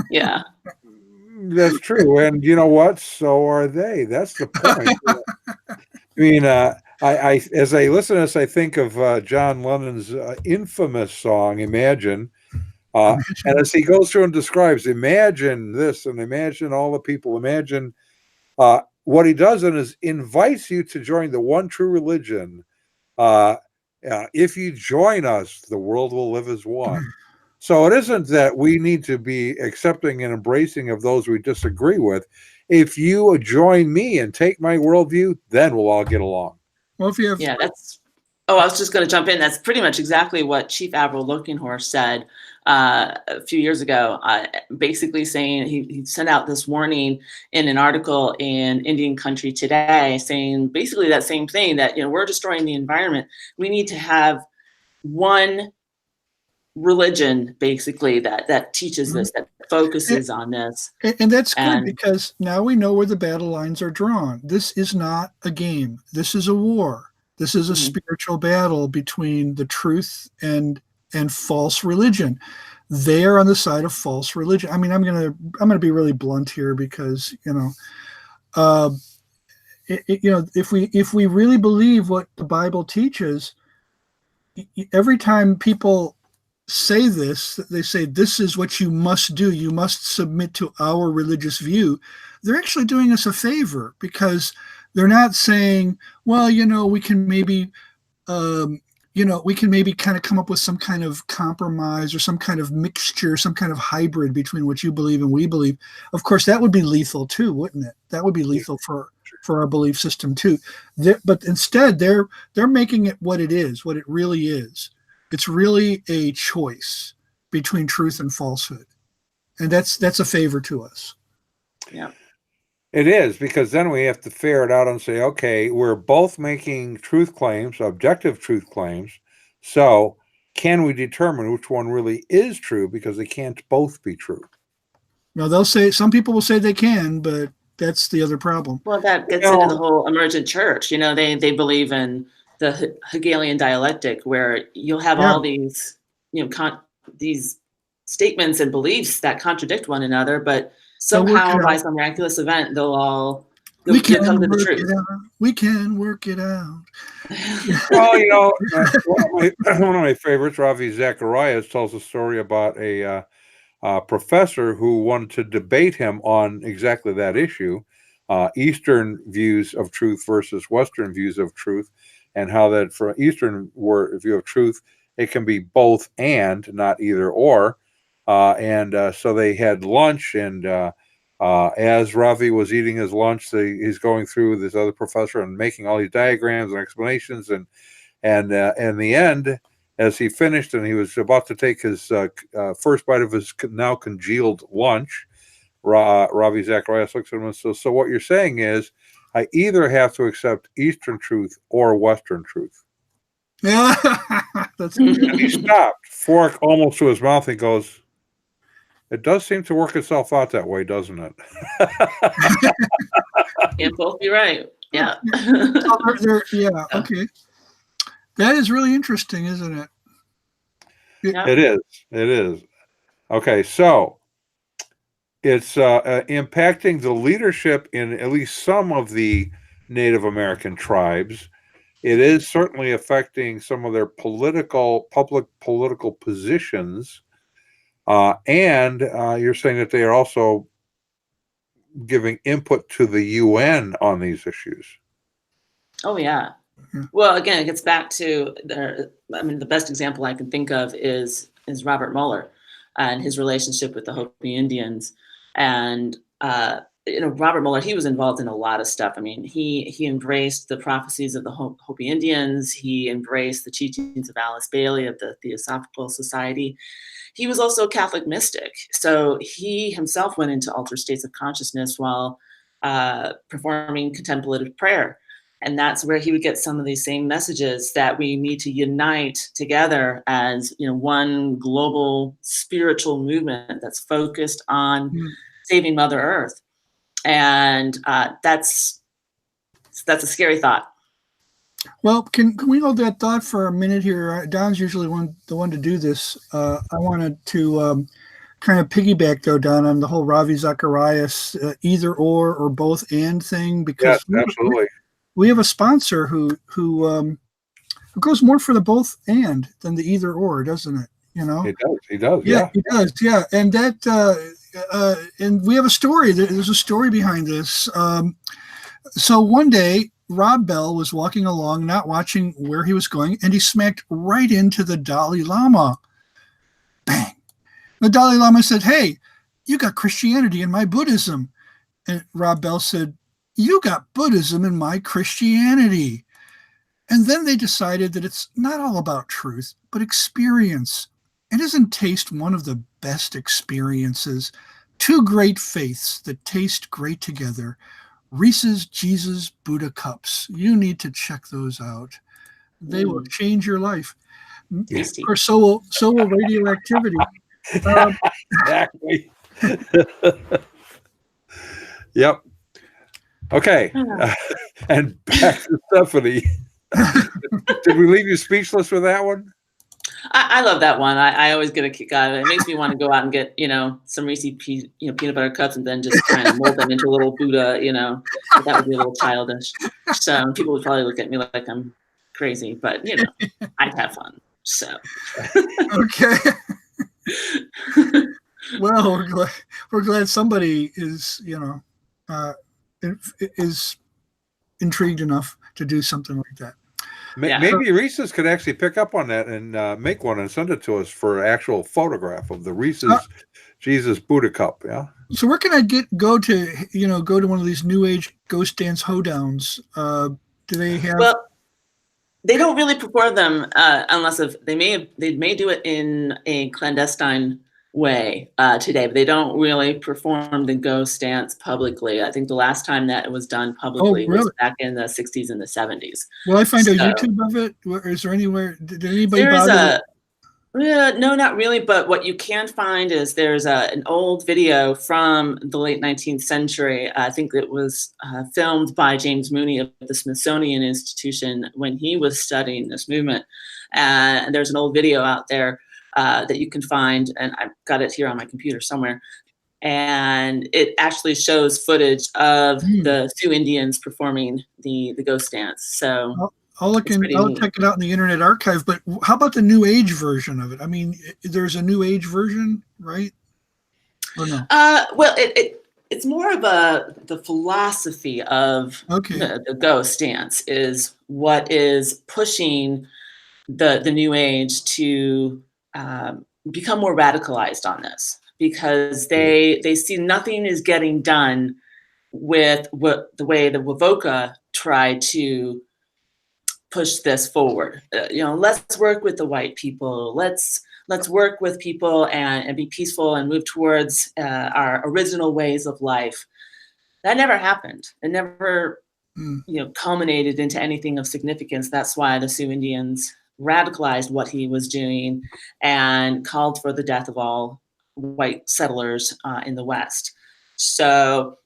Yeah. That's true. And you know what? So are they. That's the point. I mean, I as I listen to this, I think of John Lennon's infamous song, Imagine. And as he goes through and describes, imagine this and imagine all the people, imagine what he does and is invites you to join the one true religion. If you join us, the world will live as one. So it isn't that we need to be accepting and embracing of those we disagree with. If you join me and take my worldview, then we'll all get along. Well, if you have, I was just going to jump in. That's pretty much exactly what Chief Admiral Lookinghorse said a few years ago, basically saying he sent out this warning in an article in Indian Country Today, saying basically that same thing, that we're destroying the environment. We need to have one religion basically that teaches this, that focuses on this. And that's good, And because now we know where the battle lines are drawn. This is not a game. This is a war. This is a spiritual battle between the truth and false religion. They are on the side of false religion. I mean, I'm gonna be really blunt here, because if we really believe what the Bible teaches, every time people say this, they say this is what you must do. You must submit to our religious view. They're actually doing us a favor, because they're not saying, well, we can maybe kind of come up with some kind of compromise, or some kind of mixture, some kind of hybrid between what you believe and we believe. Of course, that would be lethal too, wouldn't it? That would be lethal for our belief system too. But instead, they're making it what it is, what it really is. It's really a choice between truth and falsehood, and that's a favor to us. Yeah. It is, because then we have to figure it out and say, okay, we're both making truth claims, objective truth claims. So can we determine which one really is true? Because they can't both be true. Now, some people will say they can, but that's the other problem. Well, that gets into the whole emergent church. They believe in the Hegelian dialectic, where you'll have all these, these statements and beliefs that contradict one another, but somehow by some miraculous event, they'll come to the truth. We can work it out. Well, one of my favorites, Ravi Zacharias, tells a story about a professor who wanted to debate him on exactly that issue, Eastern views of truth versus Western views of truth, and how that for Eastern view of truth, it can be both and, not either or. So they had lunch, and as Ravi was eating his lunch, he's going through this other professor and making all these diagrams and explanations, and in the end, as he finished and he was about to take his first bite of his now congealed lunch, Ravi Zacharias looks at him and says, "So what you're saying is, I either have to accept Eastern truth or Western truth." Yeah, that's good. And he stopped, fork almost to his mouth, and goes, "It does seem to work itself out that way, doesn't it?" Can't both be right. Yeah. Yeah. Okay. That is really interesting, isn't it? Yeah. It is. Okay, so it's impacting the leadership in at least some of the Native American tribes. It is certainly affecting some of their public political positions. And you're saying that they are also giving input to the UN on these issues. Oh, yeah. Well, again, it gets back to the best example I can think of is Robert Mueller and his relationship with the Hopi Indians. And Robert Mueller, he was involved in a lot of stuff. I mean, he embraced the prophecies of the Hopi Indians. He embraced the teachings of Alice Bailey of the Theosophical Society. He was also a Catholic mystic. So he himself went into altered states of consciousness while performing contemplative prayer. And that's where he would get some of these same messages that we need to unite together as one global spiritual movement that's focused on saving Mother Earth. And that's a scary thought. Well, can we hold that thought for a minute here? Don's usually the one to do this. I wanted to kind of piggyback, though, Don, on the whole Ravi Zacharias either or both and thing, because yes, absolutely. We have a sponsor who goes more for the both and than the either or, doesn't it? He does. Yeah, he does. Yeah, and that and we have a story. There's a story behind this. So one day, Rob Bell was walking along, not watching where he was going, and he smacked right into the Dalai Lama. Bang! The Dalai Lama said, "Hey, you got Christianity in my Buddhism." And Rob Bell said, "You got Buddhism in my Christianity." And then they decided that it's not all about truth, but experience. And isn't taste one of the best experiences? Two great faiths that taste great together. Reese's Jesus Buddha cups. You need to check those out. They will change your life. Tasty. Or so will radioactivity. Exactly. Yep. Okay. And back to Stephanie. Did we leave you speechless with that one? I love that one. I always get a kick out of it. It makes me want to go out and get, some Reese's peanut butter cups and then just kind of mold them into a little Buddha, but that would be a little childish. So people would probably look at me like I'm crazy, but I'd have fun. So Okay. Well, we're glad somebody is, is intrigued enough to do something like that. Yeah. Maybe Reese's could actually pick up on that and make one and send it to us for an actual photograph of the Reese's Jesus Buddha cup. Yeah. So where can I go to one of these New Age ghost dance hoedowns? Do they have? Well, they don't really perform them unless they may do it in a clandestine way today, but they don't really perform the ghost dance publicly. I think the last time that it was done publicly was back in the 60s and the 70s. Will I find a YouTube of it? Is there anywhere? Did anybody bother? No, not really. But what you can find is there's an old video from the late 19th century. I think it was filmed by James Mooney of the Smithsonian Institution when he was studying this movement. And there's an old video out there that you can find, and I've got it here on my computer somewhere. And it actually shows footage of the Sioux Indians performing the ghost dance. So I'll check it out in the Internet Archive. But how about the New Age version of it? I mean, there's a New Age version, right? Or no? Well, it's more of the philosophy of the ghost dance is what is pushing the New Age to become more radicalized on this, because they see nothing is getting done with the way the Wovoka tried to push this forward. Let's work with the white people. Let's work with people and be peaceful and move towards our original ways of life. That never happened. It never culminated into anything of significance. That's why the Sioux Indians radicalized what he was doing and called for the death of all white settlers in the West. So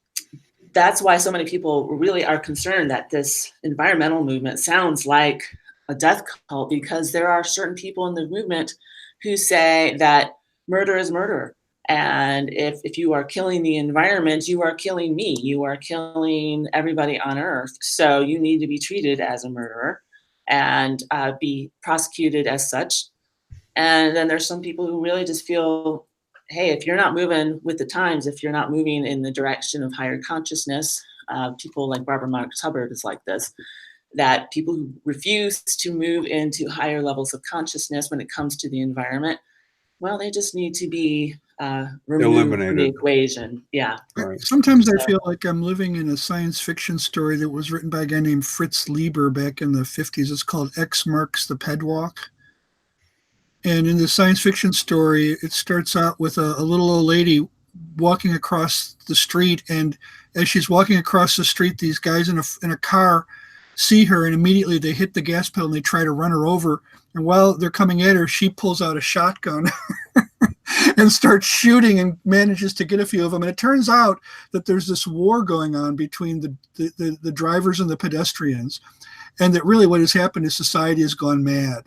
that's why so many people really are concerned that this environmental movement sounds like a death cult, because there are certain people in the movement who say that murder is murder. And if you are killing the environment, you are killing me. You are killing everybody on Earth. So you need to be treated as a murderer and be prosecuted as such. And then there's some people who really just feel, hey, if you're not moving with the times, if you're not moving in the direction of higher consciousness, people like Barbara Marx Hubbard is like this, that people who refuse to move into higher levels of consciousness when it comes to the environment, well, they just need to be removed from the equation. Yeah. Right. Sometimes I feel like I'm living in a science fiction story that was written by a guy named Fritz Lieber back in the 50s. It's called X Marks the Pedwalk. And in the science fiction story, it starts out with a little old lady walking across the street. And as she's walking across the street, these guys in a car see her, and immediately they hit the gas pedal and they try to run her over. And while they're coming at her, she pulls out a shotgun and starts shooting and manages to get a few of them. And it turns out that there's this war going on between the drivers and the pedestrians. And that really what has happened is society has gone mad.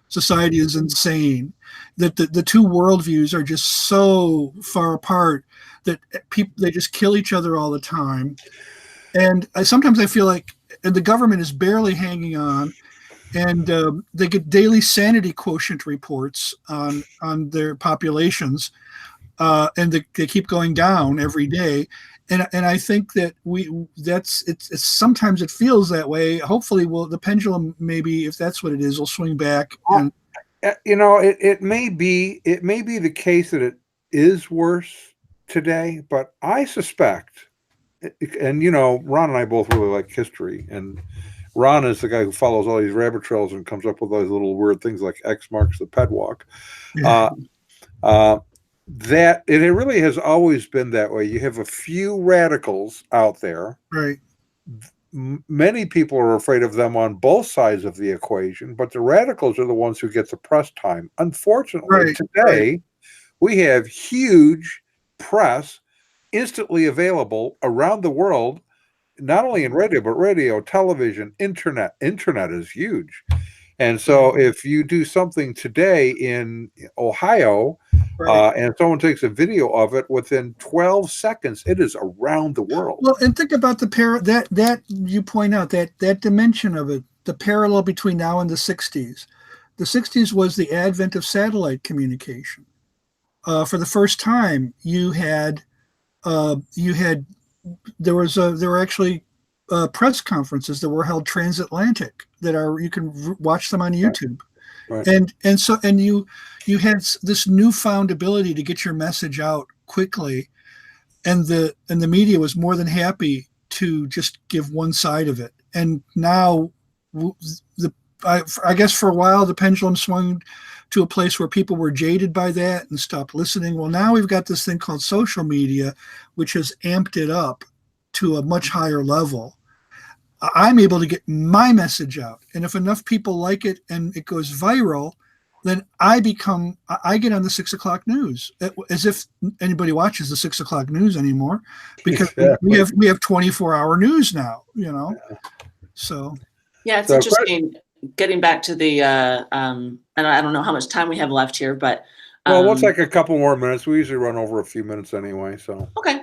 Society is insane, that the two worldviews are just so far apart that they just kill each other all the time. And sometimes I feel like the government is barely hanging on, and they get daily sanity quotient reports on their populations, and they keep going down every day. And I think that it's sometimes it feels that way. Hopefully, the pendulum, maybe if that's what it is, will swing back. And it may be the case that it is worse today, but I suspect, and Ron and I both really like history, and Ron is the guy who follows all these rabbit trails and comes up with all these little weird things like X marks the pedwalk. Yeah. That it really has always been that way. You have a few radicals out there, right, many people are afraid of them on both sides of the equation, but the radicals are the ones who get the press time. Unfortunately, today we have huge press instantly available around the world, not only in radio, but radio, television, internet. Internet is huge. And so if you do something today in Ohio, and someone takes a video of it, within 12 seconds, it is around the world. Well, and think about that you point out, that dimension of it, the parallel between now and the 60s. The 60s was the advent of satellite communication. For the first time, there were actually press conferences that were held transatlantic you can watch them on YouTube. Right. And you had this newfound ability to get your message out quickly, and the media was more than happy to just give one side of it. And now I guess for a while the pendulum swung to a place where people were jaded by that and stopped listening. Well, now we've got this thing called social media, which has amped it up to a much higher level. I'm able to get my message out. And if enough people like it and it goes viral, then I get on the 6 o'clock news, as if anybody watches the 6 o'clock news anymore, because we have 24-hour news now, So. Yeah, it's interesting. Getting back to the, and I don't know how much time we have left here, but. Well, we'll take a couple more minutes. We usually run over a few minutes anyway, so. Okay.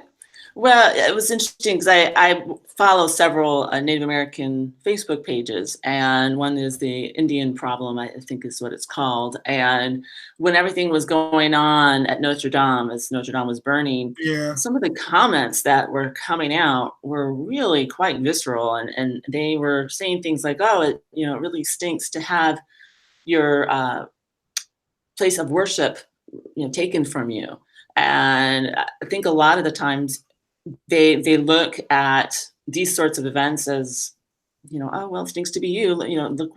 Well, it was interesting because I follow several Native American Facebook pages, and one is the Indian Problem, I think is what it's called. And when everything was going on at Notre Dame, as Notre Dame was burning, some of the comments that were coming out were really quite visceral, and they were saying things like, "Oh, it really stinks to have your place of worship taken from you." And I think a lot of the times they look at these sorts of events as, oh, well, it stinks to be you. Look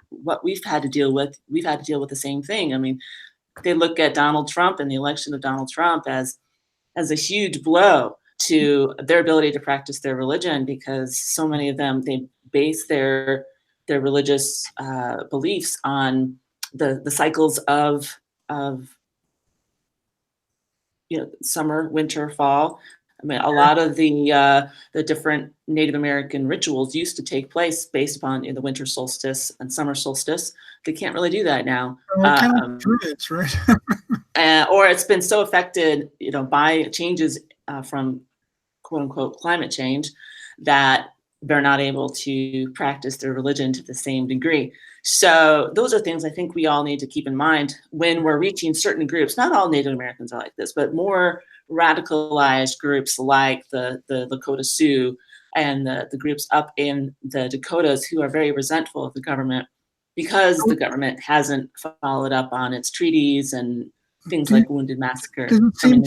what we've had to deal with. We've had to deal with the same thing. I mean, they look at Donald Trump and the election of Donald Trump as a huge blow to their ability to practice their religion, because so many of them, they base their religious beliefs on the cycles of summer, winter, fall. I mean, a lot of the different Native American rituals used to take place based upon the winter solstice and summer solstice. They can't really do that now. Druids, right? Or it's been so affected, by changes from quote unquote climate change, that they're not able to practice their religion to the same degree. So those are things I think we all need to keep in mind when we're reaching certain groups. Not all Native Americans are like this, but more radicalized groups like the Lakota Sioux and the groups up in the Dakotas who are very resentful of the government because the government hasn't followed up on its treaties and things like Wounded Massacre. Does it seem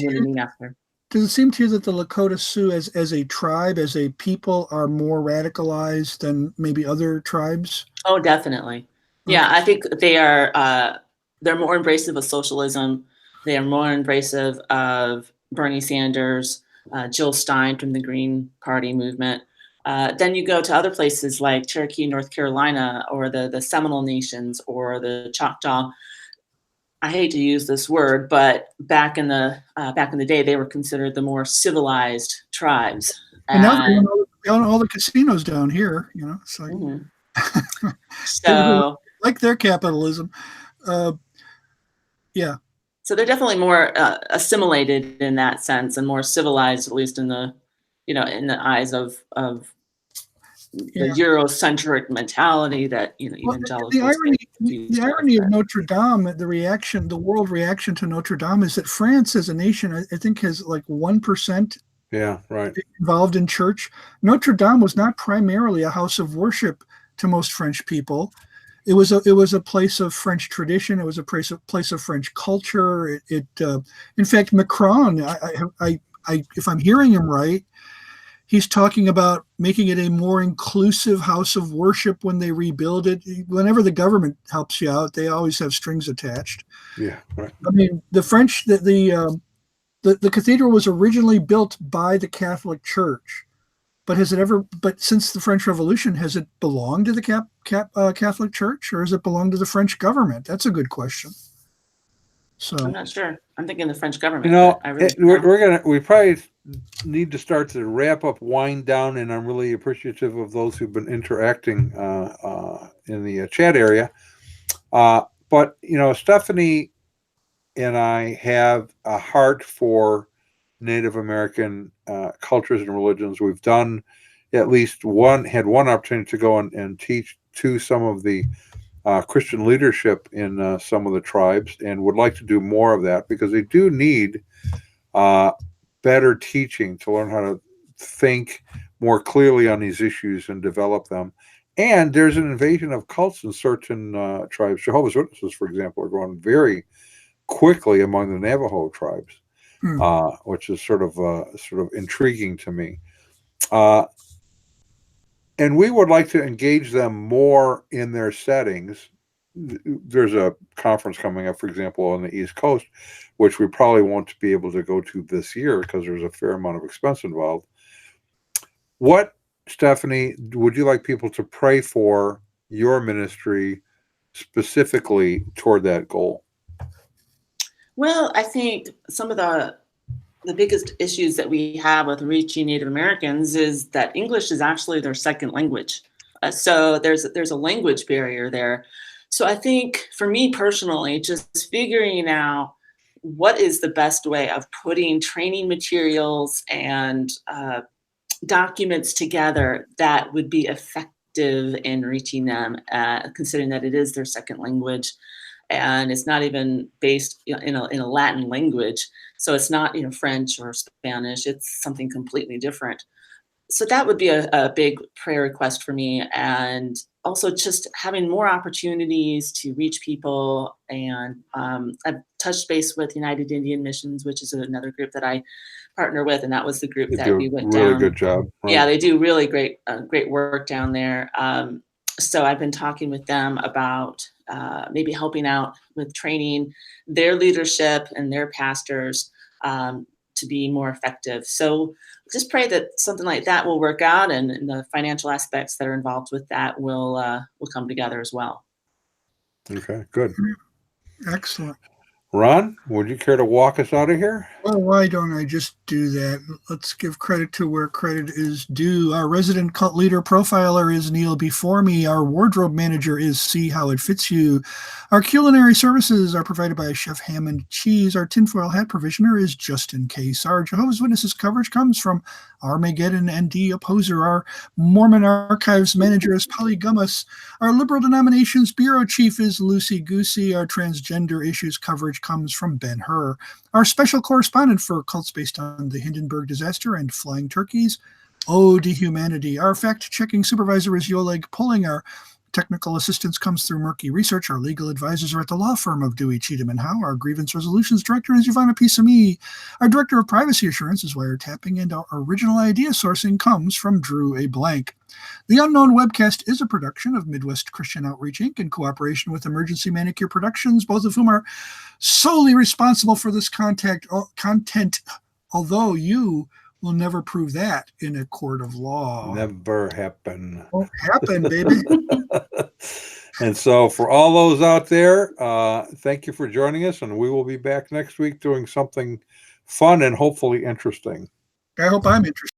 to you that the Lakota Sioux as a tribe, as a people, are more radicalized than maybe other tribes? Oh, definitely. Yeah, I think they are, they're more embracive of socialism. They are more embracive of Bernie Sanders, Jill Stein from the Green Party movement. Then you go to other places like Cherokee, North Carolina, or the Seminole Nations, or the Choctaw. I hate to use this word, but back in the day, they were considered the more civilized tribes. And now they own all the casinos down here. It's like so like their capitalism. Yeah. So they're definitely more assimilated in that sense, and more civilized, at least in the in the eyes of the Eurocentric mentality that evangelicals. The irony of Notre Dame, the world reaction to Notre Dame, is that France as a nation, I think, has like 1%. Yeah, right. Involved in church. Notre Dame was not primarily a house of worship to most French people. It was a place of French tradition. It was a place of French culture. In fact, Macron, if I'm hearing him right, he's talking about making it a more inclusive house of worship when they rebuild it. Whenever the government helps you out, they always have strings attached. Yeah, right. I mean, the French, the cathedral was originally built by the Catholic Church, But has it ever? But since the French Revolution, has it belonged to the Catholic Church, or has it belonged to the French government? That's a good question. So I'm not sure. I'm thinking the French government. You know, but I really don't know. we probably need to start to wrap up, wind down, and I'm really appreciative of those who've been interacting in the chat area. But you know, Stephanie and I have a heart for Native American cultures and religions. We've done at least had one opportunity to go and teach to some of the Christian leadership in some of the tribes, and would like to do more of that, because they do need better teaching to learn how to think more clearly on these issues and develop them. And there's an invasion of cults in certain tribes. Jehovah's Witnesses, for example, are growing very quickly among the Navajo tribes, which is sort of intriguing to me. And we would like to engage them more in their settings. There's a conference coming up, for example, on the East Coast, which we probably won't be able to go to this year because there's a fair amount of expense involved. What, Stephanie, would you like people to pray for your ministry specifically toward that goal? Well, I think some of the biggest issues that we have with reaching Native Americans is that English is actually their second language. So there's a language barrier there. So I think for me personally, just figuring out what is the best way of putting training materials and documents together that would be effective in reaching them, considering that it is their second language. And it's not even based in a Latin language. So it's not, French or Spanish. It's something completely different. So that would be a big prayer request for me. And also just having more opportunities to reach people. And I've touched base with United Indian Missions, which is another group that I partner with. And that was the group that we went down. Really good job. Right. Yeah, they do really great work down there. So I've been talking with them about maybe helping out with training their leadership and their pastors to be more effective. So just pray that something like that will work out, and the financial aspects that are involved with that will come together as well. Okay, good. excellent. Ron, would you care to walk us out of here? Well, why don't I just do that? Let's give credit to where credit is due. Our resident cult leader profiler is Neil before me. Our wardrobe manager is See How It Fits You. Our culinary services are provided by Chef Hammond Cheese. Our tinfoil hat provisioner is Just In Case. Our Jehovah's Witnesses coverage comes from Armageddon ND Opposer. Our Mormon Archives manager is Polly Gummas. Our Liberal Denominations Bureau Chief is Lucy Goosey. Our transgender issues coverage comes from Ben Hur. Our special correspondent for cults based on the Hindenburg disaster and flying turkeys, Ode to Humanity. Our fact-checking supervisor is Yoleg Pulling. Our technical assistance comes through Murky Research. Our legal advisors are at the law firm of Dewey, Cheatham & Howe. Our grievance resolutions director is Giovanna Pisami. Our director of privacy assurance is Wiretapping, and our original idea sourcing comes from Drew A. Blank. The Unknown Webcast is a production of Midwest Christian Outreach, Inc. in cooperation with Emergency Manicure Productions, both of whom are solely responsible for this content, although you will never prove that in a court of law. Never happen. Won't happen, baby. And so for all those out there, thank you for joining us, and we will be back next week doing something fun and hopefully interesting. I hope I'm interesting.